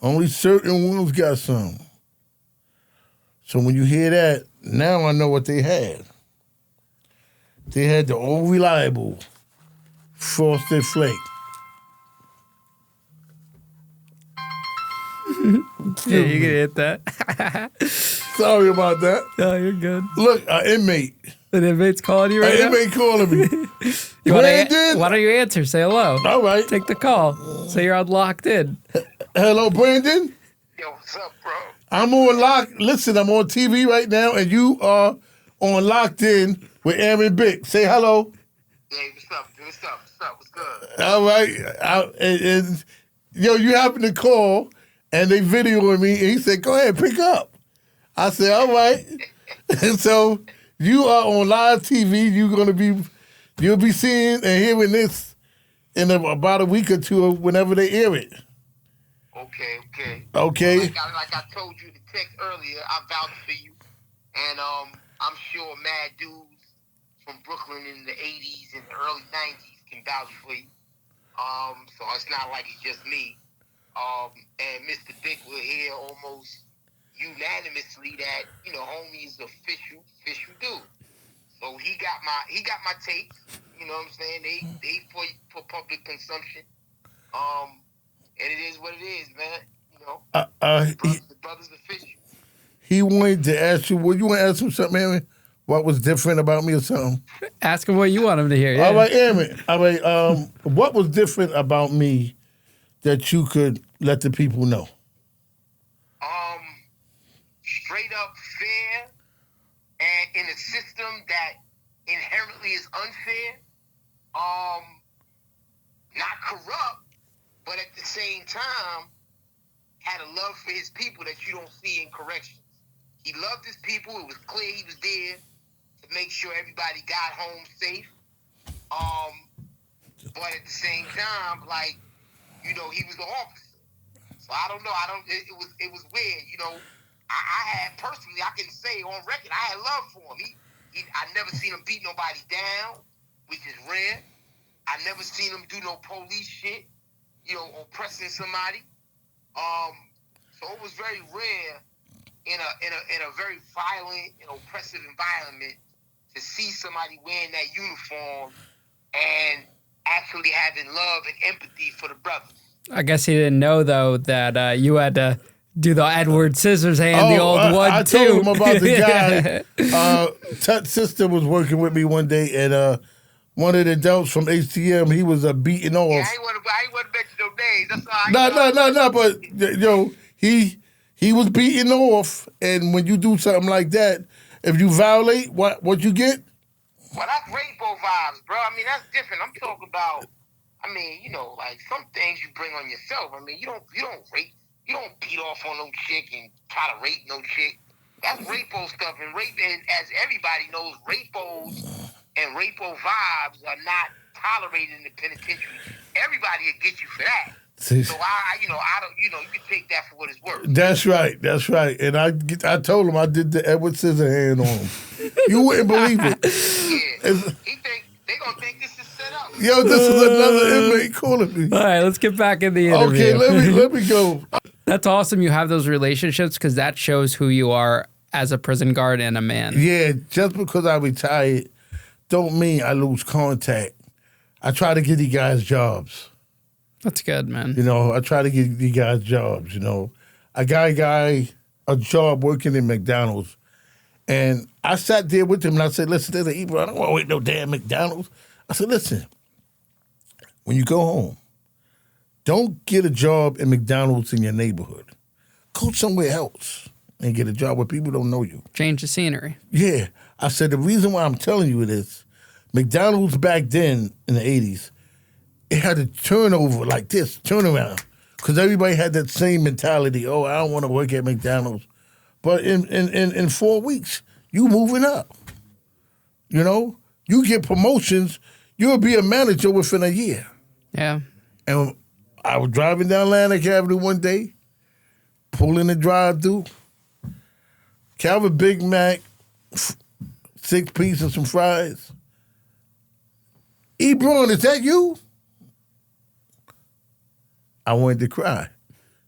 Only certain ones got some. So when you hear that, now I know what they had. They had the old reliable Frosted Flake. Yeah, you can hit that. Sorry about that. No, you're good. Look, an inmate. An inmate's calling you right now? An inmate calling me. Brandon? Why don't you answer? Say hello. All right. Take the call. Say you're on locked in. Hello, Brandon. Yo, what's up, bro? I'm on Listen, I'm on TV right now, and you are on Locked In with Ian Bick. Say hello. Hey, what's up? What's good? All right. And yo, you happened to call, and they videoing me, and he said, go ahead, pick up. I said, all right. And so you are on live TV. You'll be seeing and hearing this in about a week or two whenever they air it. Okay. Like I told you in the text earlier, I vouch for you. And I'm sure mad dudes from Brooklyn in the 80s and the early 90s can vouch for you. So it's not like it's just me. And Mr. Bick will hear almost unanimously that, homie is official dude. So he got my tapes. You know what I'm saying? They for public consumption. And it is what it is, man. The brother's official. He wanted to ask you. Well, you want to ask him something, Aaron? What was different about me or something? Ask him what you want him to hear. Yeah. All right, Aaron. All right. What was different about me that you could let the people know? Straight up fair, and in a system that inherently is unfair. Not corrupt, but at the same time had a love for his people that you don't see in corrections. He loved his people. It was clear he was there to make sure everybody got home safe. But at the same time, he was the officer. So I don't know. It was weird. I had personally, I can say on record, I had love for him. I never seen him beat nobody down, which is rare. I never seen him do no police shit, oppressing somebody. So it was very rare in a very violent and oppressive environment to see somebody wearing that uniform and actually having love and empathy for the brothers. I guess he didn't know though that you had to do the Edward Scissorhands, the old one I too. I told him about the guy. Tut's sister was working with me one day, and one of the adults from HTM, he was beating off. Yeah, I ain't want to mention no names. That's all. No. But he was beating off, and when you do something like that, if you violate, what you get? Well, that's rainbow vibes, bro. I mean, that's different. I'm talking about. Some things you bring on yourself. I mean, you don't rape. You don't beat off on no chick and try to rape no chick. That's rapo stuff. And as everybody knows, rapos and rapo vibes are not tolerated in the penitentiary. Everybody will get you for that. See, so I don't, you can take that for what it's worth. That's right. And I told him I did the Edward Scissorhand on him. You wouldn't believe it. Yeah. They gonna think this is set up. Yo, this is another inmate calling me. All right, let's get back in the interview. Okay, let me go. That's awesome you have those relationships because that shows who you are as a prison guard and a man. Yeah, just because I retired don't mean I lose contact. I try to get these guys jobs. That's good, man. I try to get these guys jobs, I got a guy a job working in McDonald's. And I sat there with him and I said, listen, there's an Ebron, I don't want to wait no damn McDonald's. I said, listen, when you go home, don't get a job in McDonald's in your neighborhood. Go somewhere else and get a job where people don't know you. Change the scenery. Yeah. I said, the reason why I'm telling you this, McDonald's back then in the 80s, it had a turnover like this, turnaround, because everybody had that same mentality. Oh, I don't want to work at McDonald's. But in 4 weeks, you moving up. You get promotions, you'll be a manager within a year. Yeah. And I was driving down Atlantic Avenue one day, pulling the drive-through, Calvin Big Mac, 6 pieces and some fries. Ebron, is that you? I wanted to cry.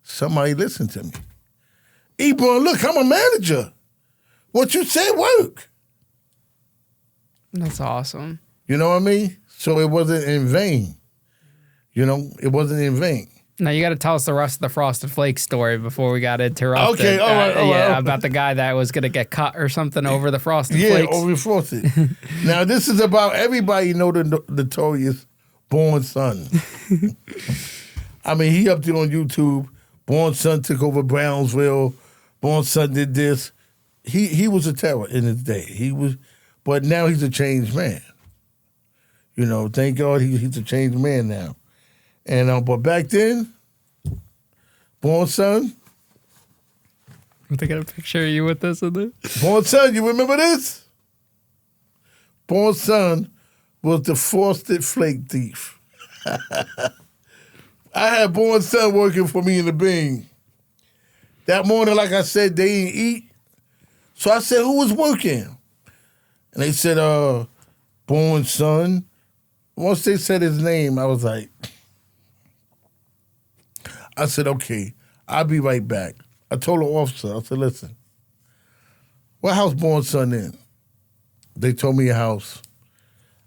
Somebody listened to me. Ebron, look, I'm a manager. What you say work. That's awesome. You know what I mean? So it wasn't in vain. It wasn't in vain. Now you got to tell us the rest of the Frosted Flakes story before we got interrupted. Okay, all right. About the guy that was going to get cut or something over the Frosted Flakes. Yeah, over the Frosted. Now this is about everybody know the Notorious Born Son. I mean, he up there on YouTube. Born Son took over Brownsville. Born Son did this. He was a terror in his day. But now he's a changed man. Thank God he's a changed man now. And but back then, Born Son. They got a picture of you with this in there. Born Son, you remember this? Born Son was the Frosted Flake thief. I had Born Son working for me in the Bing. That morning, like I said, they didn't eat. So I said, who was working? And they said, Born Son. Once they said his name, I was like, I said, okay, I'll be right back. I told the officer, I said, listen, what house Born Son in? They told me a house.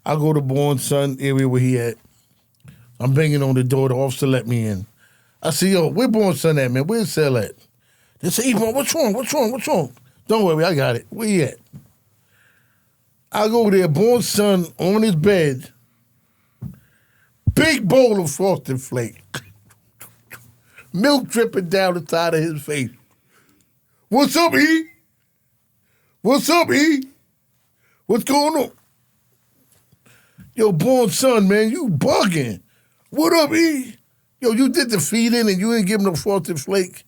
I go to Born Son area where he at. I'm banging on the door. The officer let me in. I said, yo, where Born Son at, man? Where's his cell at? They say, Ebron, what's wrong? Don't worry, I got it. Where he at? I go there, Born Son on his bed, big bowl of Frosted Flakes, milk dripping down the side of his face. What's up, E? What's up, E? What's going on? Yo, Born Son, man, you bugging. What up, E? Yo, you did the feeding and you didn't give him no Frosted Flake.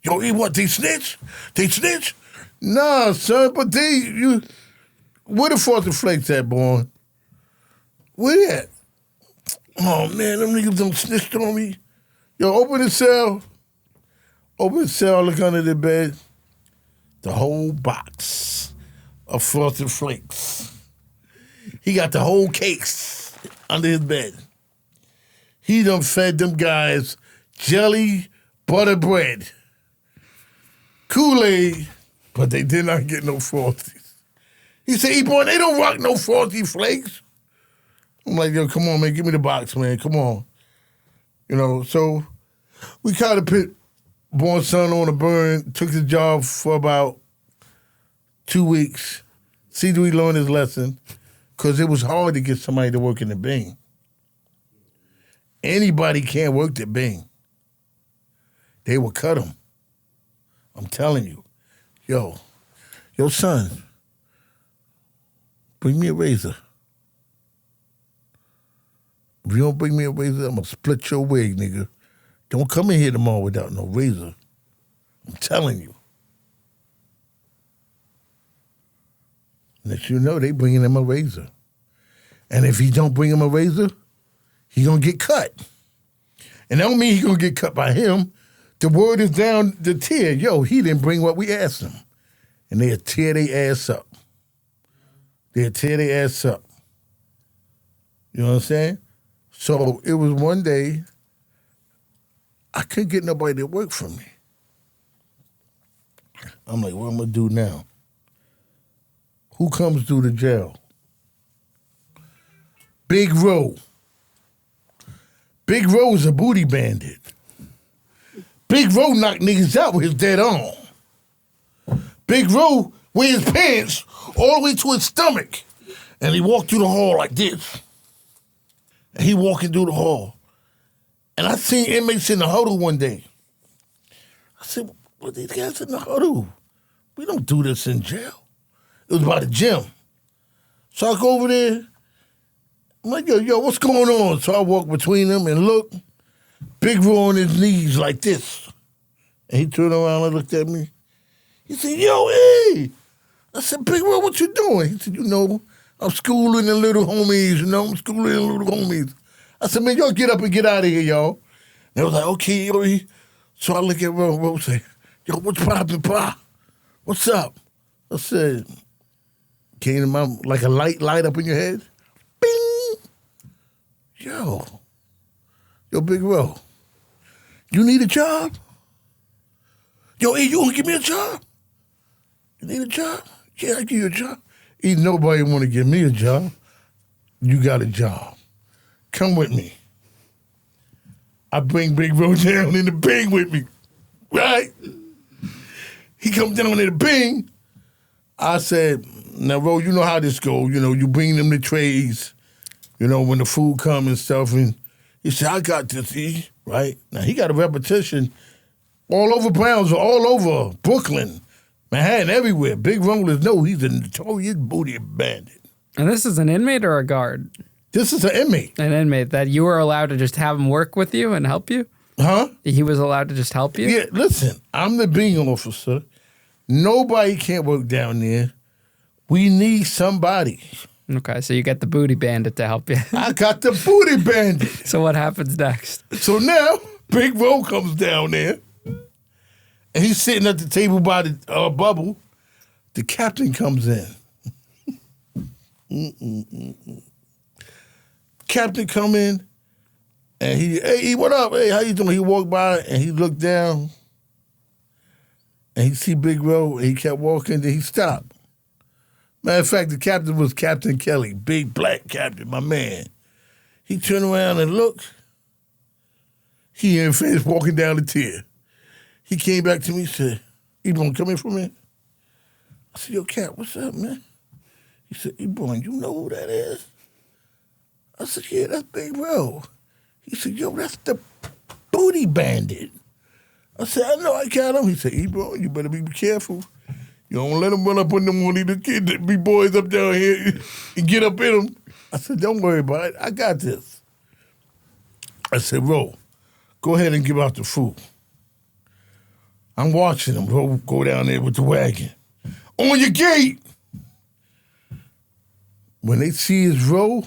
Yo, E, what, they snitch? Nah, son, but where the Frosted Flakes at, Born? Where they at? Oh, man, them niggas done snitched on me. Yo, open the cell, look under the bed. The whole box of Frosted Flakes. He got the whole case under his bed. He done fed them guys jelly, butter bread, Kool-Aid, but they did not get no Frosties. He said, Ebron, they don't rock no Frosty Flakes. I'm like, yo, come on, man, give me the box, man, come on. You know, so we kind of put Born Son on a burn, took his job for about 2 weeks, see do he learn his lesson, because it was hard to get somebody to work in the Bing. Anybody can't work the Bing. They will cut him. I'm telling you. Yo, son, bring me a razor. If you don't bring me a razor, I'm going to split your wig, nigga. Don't come in here tomorrow without no razor. I'm telling you. Let you know they bringing him a razor. And if he don't bring him a razor, he going to get cut. And that don't mean he going to get cut by him. The word is down the tier. Yo, he didn't bring what we asked him. And they'll tear their ass up. You know what I'm saying? So it was one day, I couldn't get nobody to work for me. I'm like, what am I going to do now? Who comes through the jail? Big Ro. Big Ro is a booty bandit. Big Ro knocked niggas out with his dead arm. Big Ro wears pants all the way to his stomach. And he walked through the hall like this. And he walking through the hall. And I seen inmates in the huddle one day. I said, what these guys in the huddle? We don't do this in jail. It was by the gym. So I go over there. I'm like, yo, what's going on? So I walk between them and look. Big Ro on his knees like this. And he turned around and looked at me. He said, yo, hey. I said, Big Ro, what you doing? He said, you know, I'm schooling the little homies, I said, man, y'all get up and get out of here, y'all. And they was like, okay, yo. So I look at Ro say, yo, what's poppin', Pa? What's up? I said, came to my, like a light up in your head. Bing! Yo, Big Ro, you need a job? Yo, hey, you gonna give me a job? You need a job? Yeah, I give you a job. Ain't nobody want to give me a job. You got a job. Come with me. I bring Big Ro down in the Bing with me, right? He come down in the Bing. I said, now, Ro, you know how this go. You know, you bring them the trays, you know, when the food come and stuff. And he said, I got this, E, right? Now, he got a repetition all over Brownsville, all over Brooklyn, Manhattan, everywhere. Big Rumblers know he's a notorious booty bandit. And this is an inmate or a guard? This is an inmate. An inmate that you were allowed to just have him work with you and help you? Huh? He was allowed to just help you? Yeah, listen, I'm the Bing officer. Nobody can't work down there. We need somebody. Okay, so you get the booty bandit to help you. I got the booty bandit. So what happens next? So now, Big Ro comes down there, and he's sitting at the table by the bubble. The captain comes in. Captain come in. And hey, what up? Hey, how you doing? He walked by and he looked down and he see Big Ro and he kept walking, then he stopped. Matter of fact, the captain was Captain Kelly, big black captain, my man. He turned around and looked. He ain't finished walking down the tier. He came back to me and said, Ebron, come in for me. I said, yo, Cap, what's up, man? He said, Ebron, you know who that is? I said, yeah, that's Big Ro. He said, yo, that's the booty bandit. I said, I know, I got him. He said, Ebron, you better be careful. You don't let him run up on them one of the kids that be boys up down here and get up in them. I said, don't worry about it. I got this. I said, Ro, go ahead and give out the food. I'm watching him, Ro, go down there with the wagon. On your gate! When they see his Ro,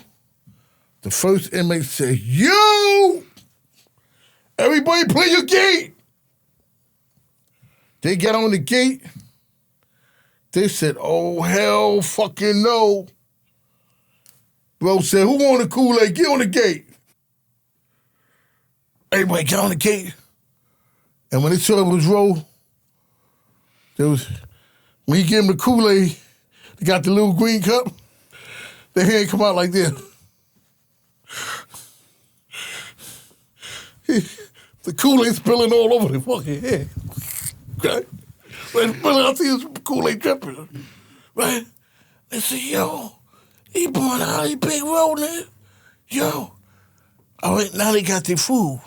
the first inmate said, yo! Everybody play your gate! They got on the gate. They said, oh, hell fucking no. Bro said, who want the Kool-Aid? Get on the gate. Everybody get on the gate. And when they saw it was Ro, when he gave him the Kool-Aid, they got the little green cup, their hand come out like this. The Kool-Aid spilling all over the fucking head. Okay? I see his Kool-Aid dripping. Right? They said, yo, he born out of Big Ro, man. Yo. All right, now they got their food.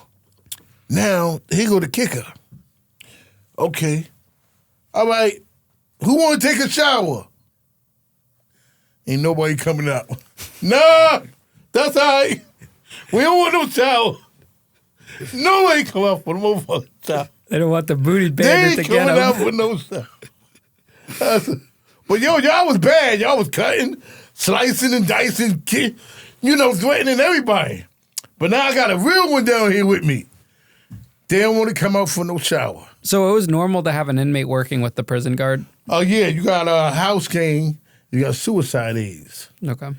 Now, here go the kicker. Okay. All right. Who want to take a shower? Ain't nobody coming out. Nah, that's all right. We don't want no shower. Nobody come out for the motherfucking shower. They don't want the booty bandit to get them. They ain't coming out for no shower. But yo, y'all was bad. Y'all was cutting, slicing and dicing, threatening everybody. But now I got a real one down here with me. They don't want to come out for no shower. So it was normal to have an inmate working with the prison guard? Oh, yeah. You got a house gang. You got suicide aides. Okay.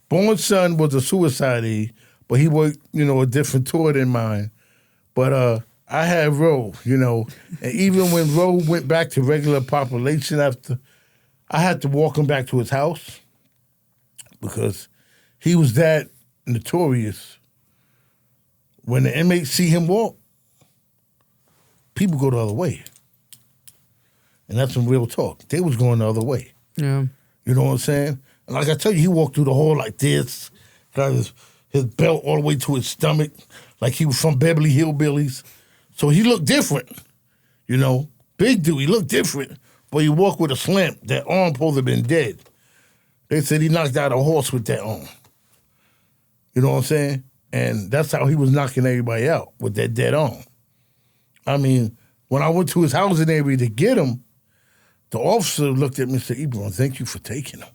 Born's son was a suicide aide, but he worked, a different tour than mine. But I had Ro, and even when Ro went back to regular population after, I had to walk him back to his house because he was that notorious. When the inmates see him walk, people go the other way. And that's some real talk. They was going the other way. Yeah. You know what I'm saying? And like I tell you, he walked through the hall like this, got his belt all the way to his stomach, like he was from Beverly Hillbillies. So he looked different, Big dude, he looked different, but he walked with a slant. That arm supposed to have been dead. They said he knocked out a horse with that arm. You know what I'm saying? And that's how he was knocking everybody out, with that dead arm. I mean, when I went to his housing area to get him, the officer looked at me and said, Ebron, thank you for taking him.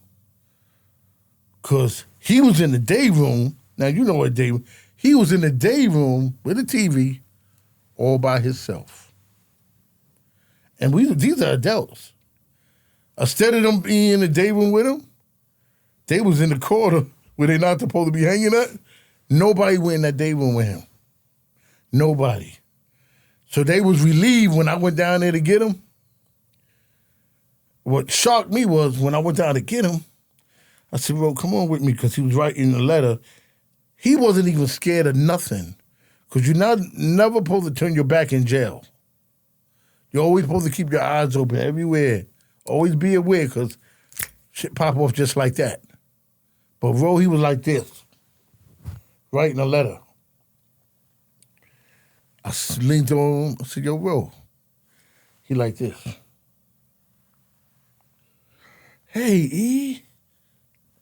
Because he was in the day room. Now, you know what day room. He was in the day room with a TV all by himself. And these are adults. Instead of them being in the day room with him, they was in the corner where they not supposed to be hanging at. Nobody went in that day room with him. Nobody. So they was relieved when I went down there to get him. What shocked me was when I went down to get him, I said, bro, come on with me, because he was writing the letter. He wasn't even scared of nothing, because you're never supposed to turn your back in jail. You're always supposed to keep your eyes open everywhere. Always be aware, because shit pop off just like that. But Ro, he was like this, writing a letter. I leaned on him. I said, yo, Ro. He like this. Hey, E.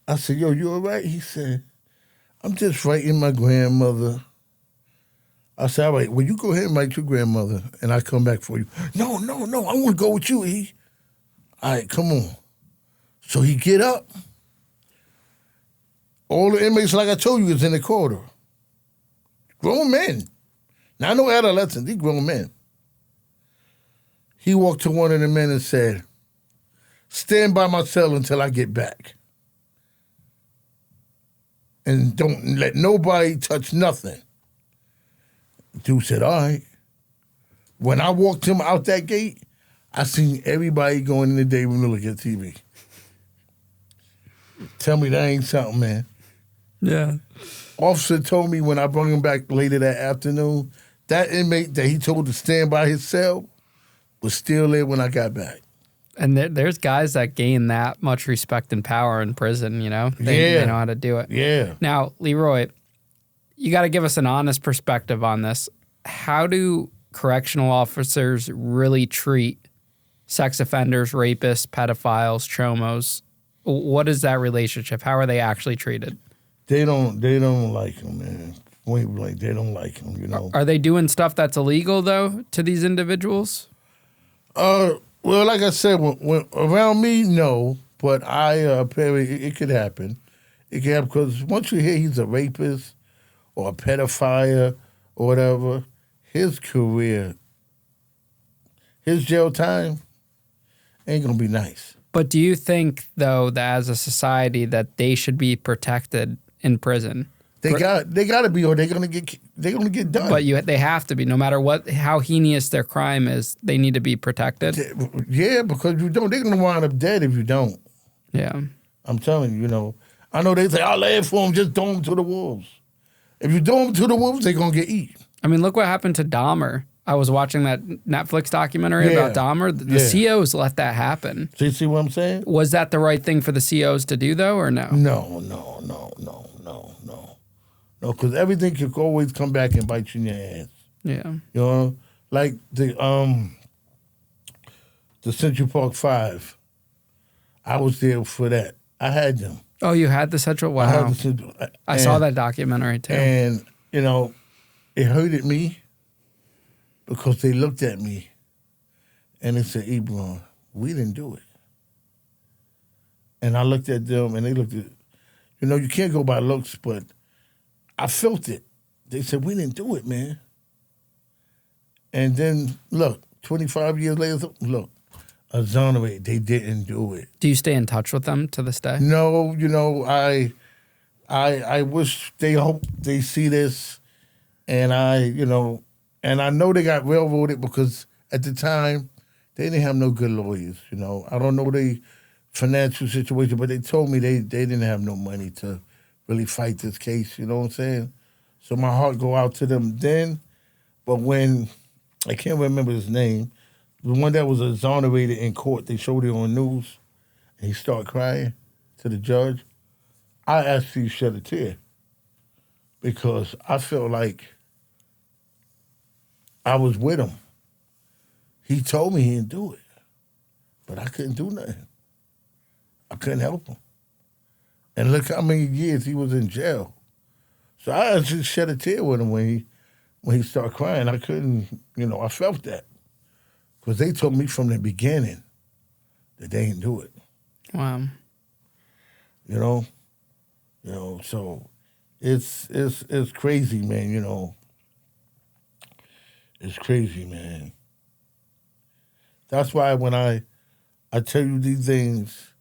I said, yo, you all right? He said, I'm just writing my grandmother. I said, all right, well, you go ahead and write your grandmother, and I'll come back for you. No, I want to go with you, E. All right, come on. So he get up. All the inmates, like I told you, is in the corridor. Grown men. Now, I know adolescents, these grown men. He walked to one of the men and said, stand by my cell until I get back. And don't let nobody touch nothing. Dude said, all right. When I walked him out that gate, I seen everybody going in the day room to look at TV. Tell me that ain't something, man. Yeah. Officer told me when I brought him back later that afternoon, that inmate that he told to stand by his cell was still there when I got back. And there's guys that gain that much respect and power in prison, you know? They know how to do it. Yeah. Now, Leroy, you got to give us an honest perspective on this. How do correctional officers really treat sex offenders, rapists, pedophiles, chomos? What is that relationship? How are they actually treated? They don't like them, man. Point blank, they don't like them, you know. Are they doing stuff that's illegal, though, to these individuals? Well, like I said, when around me, no. But apparently it could happen. It could happen because once you hear he's a rapist or a pedophile or whatever, his career, his jail time ain't going to be nice. But do you think, though, that as a society that they should be protected in prison? They got to be, or they're gonna get done. But they have to be, no matter how heinous their crime is. They need to be protected. Yeah, because you don't, they're gonna wind up dead if you don't. Yeah, I'm telling you, you know. I know they say, "I'll lay it for them, just throw them to the wolves." If you throw them to the wolves, they're gonna get eaten. I mean, look what happened to Dahmer. I was watching that Netflix documentary about Dahmer. The COs let that happen. So you see what I'm saying? Was that the right thing for the COs to do, though, or no? No. No, because everything can always come back and bite you in your ass. Yeah. You know, like the Central Park 5. I was there for that. I had them. Oh, you had the Central? Wow. I saw that documentary, too. And, you know, it hurted me because they looked at me and they said, Ebron, we didn't do it. And I looked at them and they looked at, you know, you can't go by looks, but I felt it. They said, we didn't do it, man. And then, look, 25 years later, look, exonerated. They didn't do it. Do you stay in touch with them to this day? No, you know, I wish they hope they see this. And I know they got railroaded because at the time, they didn't have no good lawyers, you know. I don't know their financial situation, but they told me they didn't have no money to really fight this case, you know what I'm saying? So my heart go out to them then. But when, I can't remember his name, the one that was exonerated in court, they showed it on news, and he started crying to the judge. I actually shed a tear because I felt like I was with him. He told me he didn't do it, but I couldn't do nothing. I couldn't help him. And look how many years he was in jail. So I actually shed a tear with him when he started crying. I couldn't, you know, I felt that. Because they told me from the beginning that they didn't do it. Wow. You know, so it's crazy, man, you know. It's crazy, man. That's why when I tell you these things,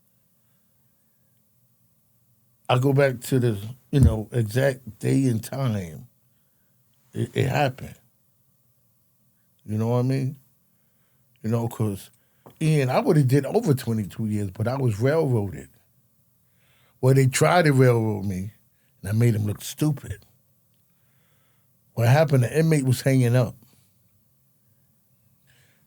I go back to the, you know, exact day and time it happened. You know what I mean? You know, because, Ian, I would have did over 22 years, but I was railroaded. Well, they tried to railroad me, and I made them look stupid. What happened, the inmate was hanging up.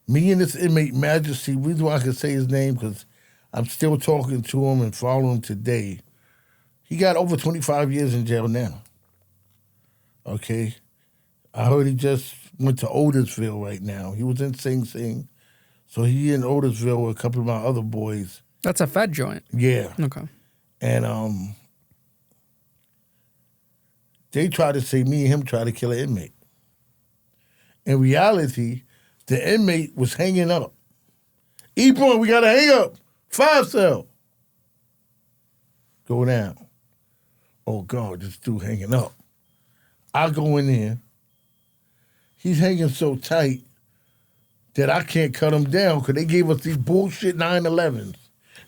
Me and this inmate, Majesty, the reason why I can say his name, because I'm still talking to him and following him today. He got over 25 years in jail now. Okay? I heard he just went to Otisville right now. He was in Sing Sing. So he in Otisville with a couple of my other boys. That's a Fed joint. Yeah. Okay. And they tried to say me and him tried to kill an inmate. In reality, the inmate was hanging up. Ebron, we got to hang up. 5 cell. Go down. Oh, God, this dude hanging up. I go in there. He's hanging so tight that I can't cut him down because they gave us these bullshit 911s.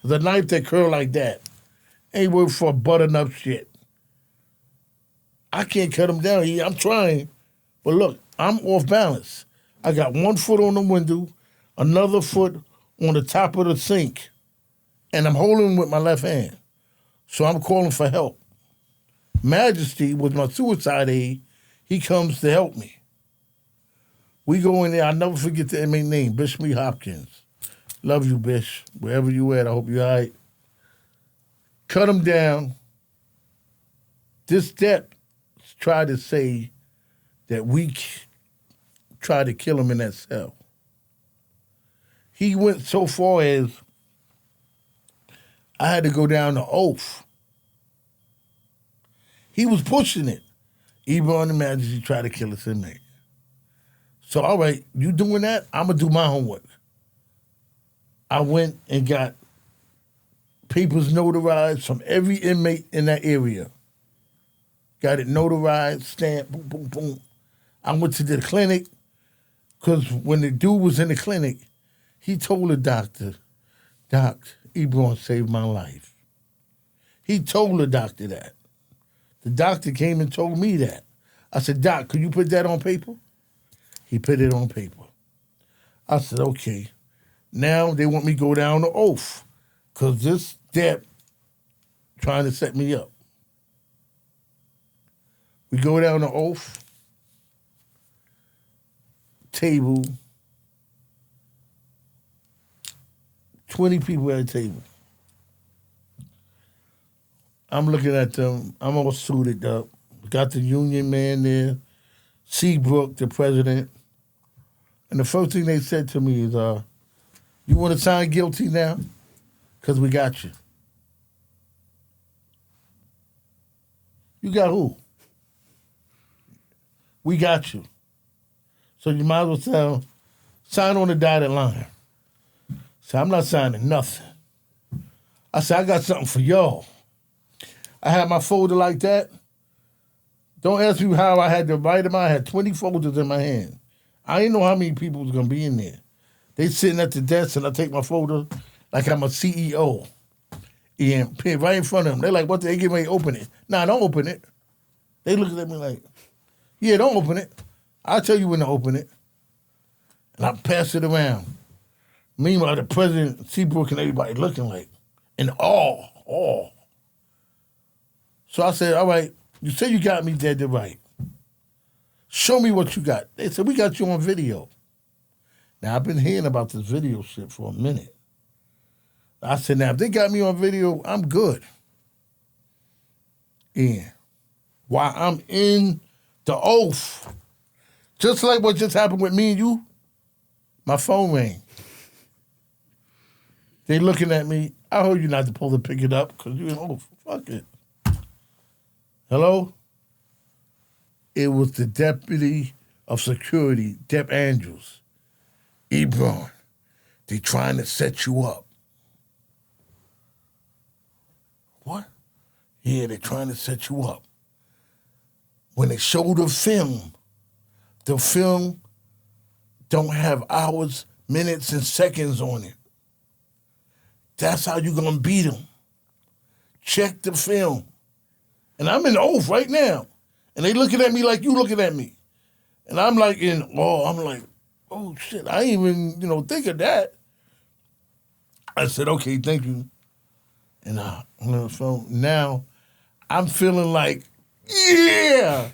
The knife that curl like that. Ain't worth for button-up shit. I can't cut him down. I'm trying. But look, I'm off balance. I got one foot on the window, another foot on the top of the sink, and I'm holding with my left hand. So I'm calling for help. Majesty was my suicide aide. He comes to help me. We go in there. I'll never forget the inmate name, Bishop Hopkins. Love you, Bish. Wherever you at, I hope you're all right. Cut him down. This dep tried to say that we tried to kill him in that cell. He went so far as I had to go down to oath. He was pushing it. Ebron and Majesty tried to kill us inmate. So, all right, you doing that? I'm going to do my homework. I went and got papers notarized from every inmate in that area. Got it notarized, stamped, boom, boom, boom. I went to the clinic because when the dude was in the clinic, he told the doctor, Doc, Ebron saved my life. He told the doctor that. The doctor came and told me that. I said, Doc, could you put that on paper? He put it on paper. I said, okay. Now they want me to go down to oath because this dep trying to set me up. We go down to oath, table, 20 people at a table. I'm looking at them. I'm all suited up. Got the union man there, Seabrook, the president. And the first thing they said to me is, you want to sign guilty now? Because we got you. You got who? We got you. So you might as well sign on the dotted line. So I'm not signing nothing. I said, I got something for y'all. I had my folder like that. Don't ask me how I had to write them. I had 20 folders in my hand. I didn't know how many people was going to be in there. They sitting at the desk, and I take my folder like I'm a CEO. And right in front of them. They're like, what? They get ready to open it. Nah, don't open it. They looking at me like, yeah, don't open it. I'll tell you when to open it. And I pass it around. Meanwhile, the president, Seabrook, and everybody looking like, in awe. So I said, all right, you say you got me dead to right. Show me what you got. They said, we got you on video. Now, I've been hearing about this video shit for a minute. I said, now, if they got me on video, I'm good. And while I'm in the oath, just like what just happened with me and you, my phone rang. They looking at me. I heard you not supposed to pick it up because you're in oath. Fuck it. Hello? It was the deputy of security, Dep Andrews. Ebron, they trying to set you up. What? Yeah, they trying to set you up. When they show the film don't have hours, minutes, and seconds on it. That's how you gonna beat them. Check the film. And I'm in oath right now. And they looking at me like you looking at me. And I'm like oh shit, I ain't even, think of that. I said, okay, thank you. And I'm on the phone. Now, I'm feeling like, yeah.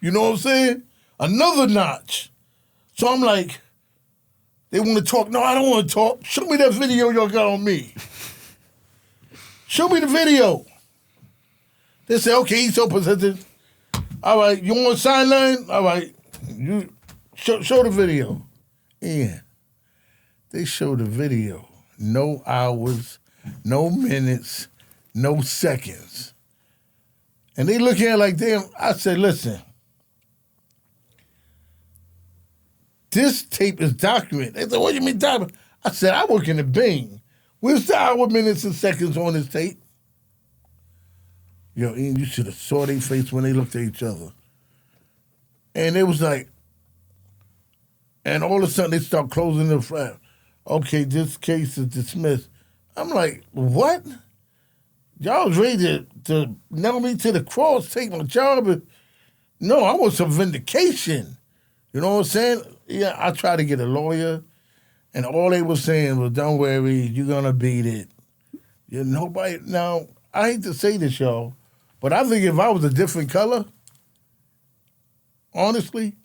You know what I'm saying? Another notch. So I'm like, they want to talk. No, I don't want to talk. Show me that video y'all got on me. Show me the video. They say, okay, he's so possessive. All right, you want sign line? All right, you show the video. Yeah, they show the video. No hours, no minutes, no seconds. And they look at it like, damn. I said, listen, this tape is documented. They said, what do you mean documented? I said, I work in the Bing. Where's the hour, minutes, and seconds on this tape? Yo, Ian, you should have saw their face when they looked at each other. And it was like, and all of a sudden they start closing the file. Okay, this case is dismissed. I'm like, what? Y'all was ready to nail me to the cross, take my job. No, I want some vindication. You know what I'm saying? Yeah, I tried to get a lawyer, and all they were saying was, don't worry, you're going to beat it. Nobody. Now, I hate to say this, y'all, but I think if I was a different color, honestly,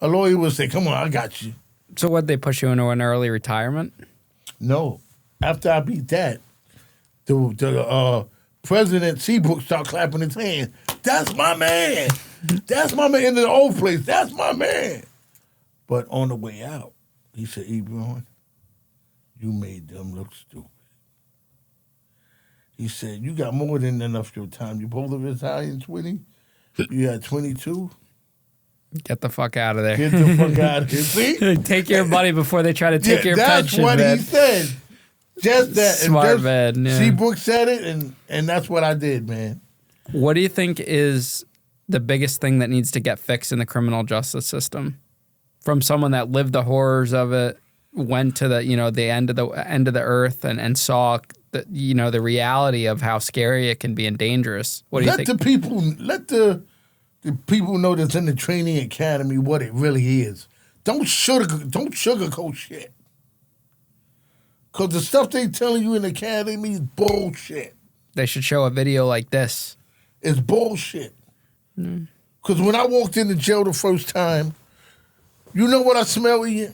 a lawyer would say, come on, I got you. So what, they push you into an early retirement? No. After I beat that, the President Seabrook started clapping his hand. That's my man. That's my man in the old place. That's my man. But on the way out, he said, Ebron, you made them look stupid. He said, you got more than enough your time. You both of us high in 20. You had 22. Get the fuck out of there. Get the fuck out of here. See? Take your money before they try to take your pension, man. That's what he said. Just that. Smart man. Yeah. Seabrook said it, and that's what I did, man. What do you think is the biggest thing that needs to get fixed in the criminal justice system? From someone that lived the horrors of it, went to the the end of the earth, and saw the reality of how scary it can be and dangerous. What do you think? Let the people know that's in the training academy what it really is. Don't sugarcoat shit. Because the stuff they telling you in the academy is bullshit. They should show a video like this. It's bullshit. Because when I walked into jail the first time, you know what I smell, Ian?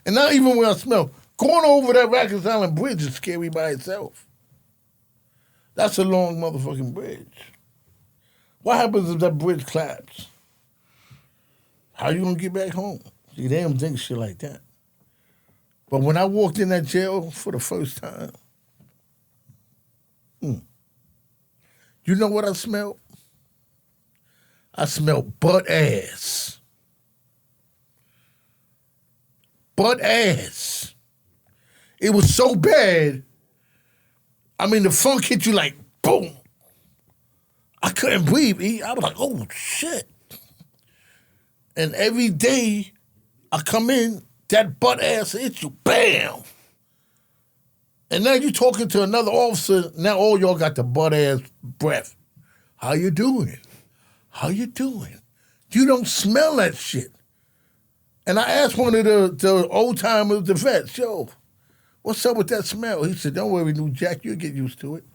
And not even what I smell. Going over that Rikers Island bridge is scary by itself. That's a long motherfucking bridge. What happens if that bridge collapses? How you gonna get back home? See, they don't think shit like that. But when I walked in that jail for the first time, you know what I smelled? I smelled butt ass. Butt ass. It was so bad. I mean, the funk hit you like, boom. I couldn't breathe. I was like, oh, shit. And every day I come in, that butt ass hits you, bam. And now you talking to another officer, now all y'all got the butt ass breath. How you doing? How you doing? You don't smell that shit. And I asked one of the old timers, the vets, yo, what's up with that smell? He said, don't worry, new Jack, you'll get used to it.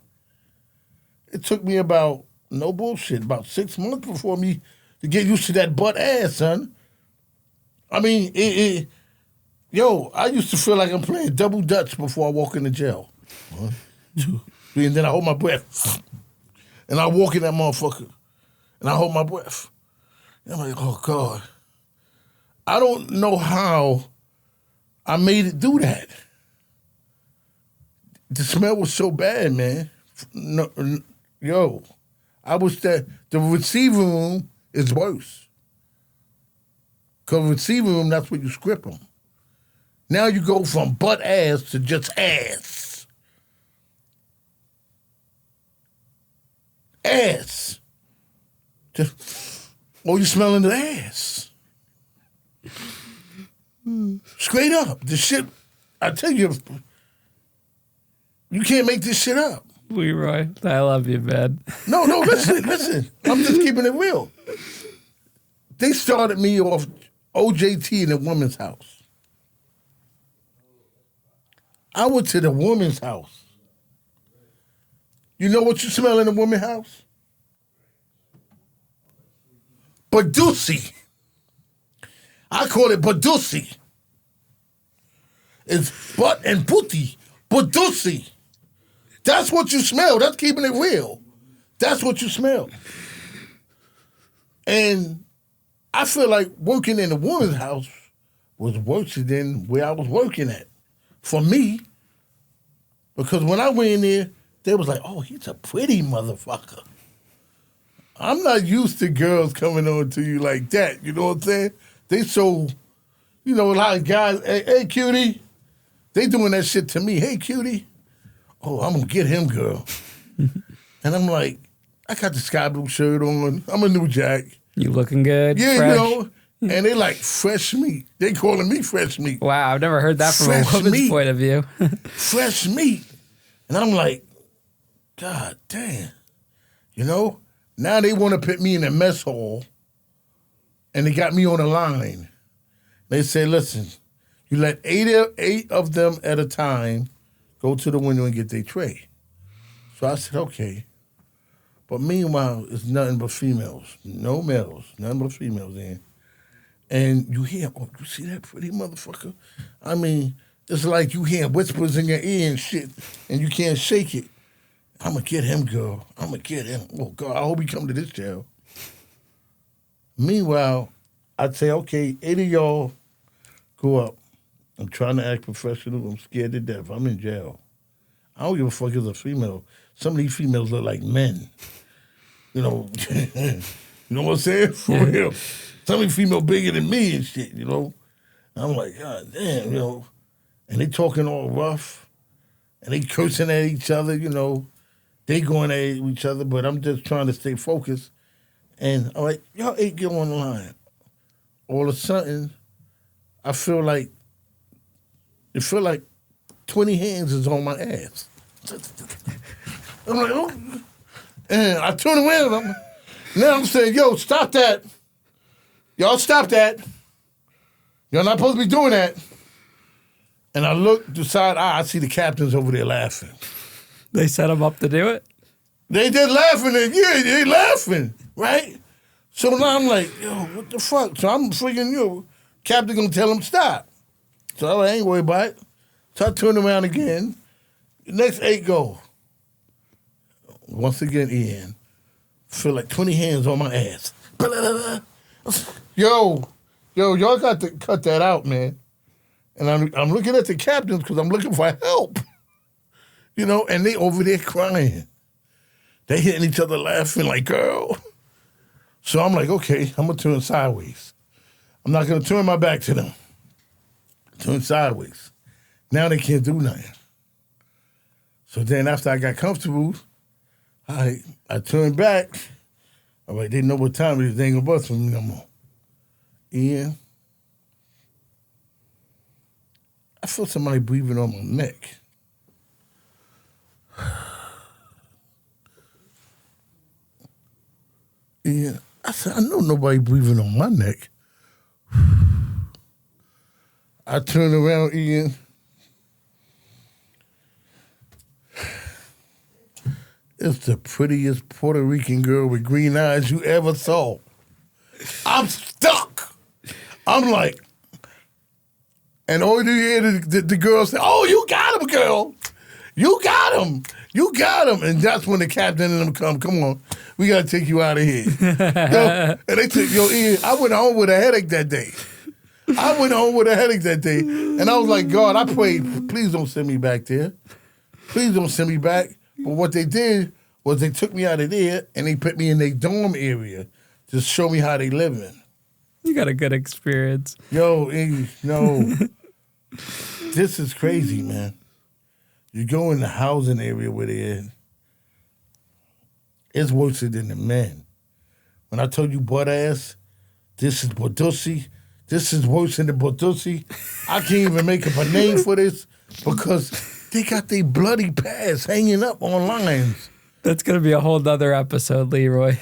It took me about, no bullshit, about 6 months before me to get used to that butt ass, son. I mean, I used to feel like I'm playing double dutch before I walk into jail. 1, 2, 3, and then I hold my breath. And I walk in that motherfucker, and I hold my breath. And I'm like, oh, God. I don't know how I made it do that. The smell was so bad, man. No, I was the receiving room is worse. Because receiving room, that's where you script them. Now you go from butt ass to just ass. Ass. You smelling the ass. Straight up. The shit, I tell you, you can't make this shit up. Leroy, I love you, man. No, listen. I'm just keeping it real. They started me off OJT in the woman's house. I went to the woman's house. You know what you smell in the woman's house? Badusi. I call it Badusi. It's butt and booty. Badusi. That's what you smell. That's keeping it real. That's what you smell. And I feel like working in a woman's house was worse than where I was working at. For me, because when I went in there, they was like, oh, he's a pretty motherfucker. I'm not used to girls coming on to you like that. You know what I'm saying? They so, a lot of guys, hey, cutie. They doing that shit to me. Hey, cutie. Oh, I'm going to get him, girl. And I'm like, I got the sky blue shirt on. I'm a new Jack. You looking good? Yeah, fresh. And they like fresh meat. They calling me fresh meat. Wow, I've never heard that from a woman's point of view. Fresh meat. And I'm like, God damn. Now they want to put me in a mess hall and they got me on the line. They say, listen, you let eight of them at a time go to the window and get their tray. So I said, okay. But meanwhile, it's nothing but females. No males, nothing but females in. And you hear, oh, you see that pretty motherfucker? I mean, it's like you hear whispers in your ear and shit, and you can't shake it. I'm going to get him, girl. I'm going to get him. Oh, God, I hope he come to this jail. Meanwhile, I'd say, okay, 8 of y'all go up. I'm trying to act professional. I'm scared to death. I'm in jail. I don't give a fuck if it's a female. Some of these females look like men. You know, you know what I'm saying? For real. Some of these females bigger than me and shit, you know? I'm like, God damn, you know. And they talking all rough. And they cursing at each other, you know. They going at each other, but I'm just trying to stay focused. And I'm like, y'all 8 get on the line. All of a sudden, it feel like 20 hands is on my ass. I'm like, oh. And I turn around. Now I'm saying, yo, stop that. Y'all stop that. Y'all not supposed to be doing that. And I look to the side eye, I see the captains over there laughing. They set them up to do it? They just laughing. And yeah, they laughing, right? So now I'm like, yo, what the fuck? So I'm freaking, captain gonna tell them stop. So I ain't worried about it. So I turn around again. The next 8 go. Once again, Ian, feel like 20 hands on my ass. Yo, y'all got to cut that out, man. And I'm looking at the captains because I'm looking for help. And they over there crying. They hitting each other laughing like, girl. So I'm like, okay, I'm going to turn sideways. I'm not going to turn my back to them. Turn sideways. Now they can't do nothing. So then after I got comfortable, I turned back. All right, they know what time it is. They ain't going to bust for me no more. Ian, I feel somebody breathing on my neck. Ian, I said, I know nobody breathing on my neck. I turned around, Ian. It's the prettiest Puerto Rican girl with green eyes you ever saw. I'm stuck. I'm like, and all you hear the girl say, oh, you got him, girl. You got him. You got him. And that's when the captain and them come on, we got to take you out of here. And they said, Ian, I went home with a headache that day. And I was like, God, I prayed, please don't send me back there. Please don't send me back. But what they did was they took me out of there and they put me in their dorm area to show me how they living. You got a good experience. Yo, this is crazy, man. You go in the housing area where they're in, it's worse than the men. When I told you butt ass, this is Bordusi. This is worse than the Bordusi. I can't even make up a name for this because they got their bloody pads hanging up on lines. That's going to be a whole nother episode, Leroy.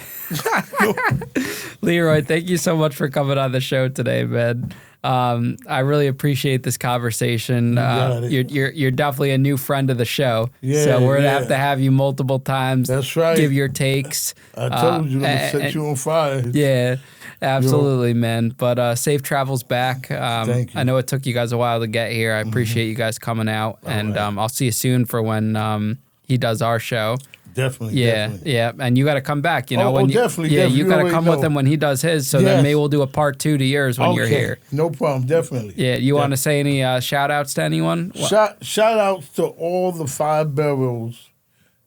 Leroy, thank you so much for coming on the show today, man. I really appreciate this conversation. You're definitely a new friend of the show. Yeah, so we're going to have you multiple times. That's right. Give your takes. I told you, I'm going to set you on fire. Yeah, absolutely, man. But safe travels back. Thank you. I know it took you guys a while to get here. I appreciate you guys coming out. And I'll see you soon for when he does our show. Definitely. Yeah. And you got to come back, definitely. Yeah, you got to come with him when he does his. So then maybe we'll do a part 2 to yours when you're here. No problem. Definitely. Yeah. You want to say any shout outs to anyone? Shout outs to all the 5 boroughs.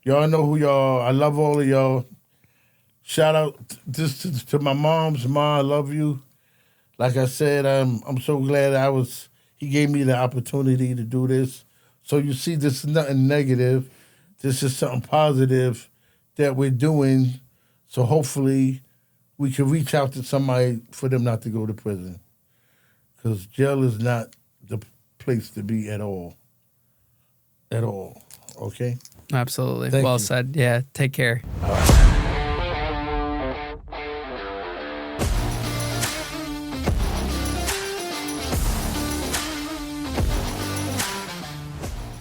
Y'all know who y'all are. I love all of y'all. Shout out to my mom's mom. I love you. Like I said, I'm so glad he gave me the opportunity to do this. So you see, this is nothing negative. This is something positive that we're doing. So hopefully we can reach out to somebody for them not to go to prison. Because jail is not the place to be at all. At all. Okay? Absolutely. Thank well you. said. Yeah. Take care. All right.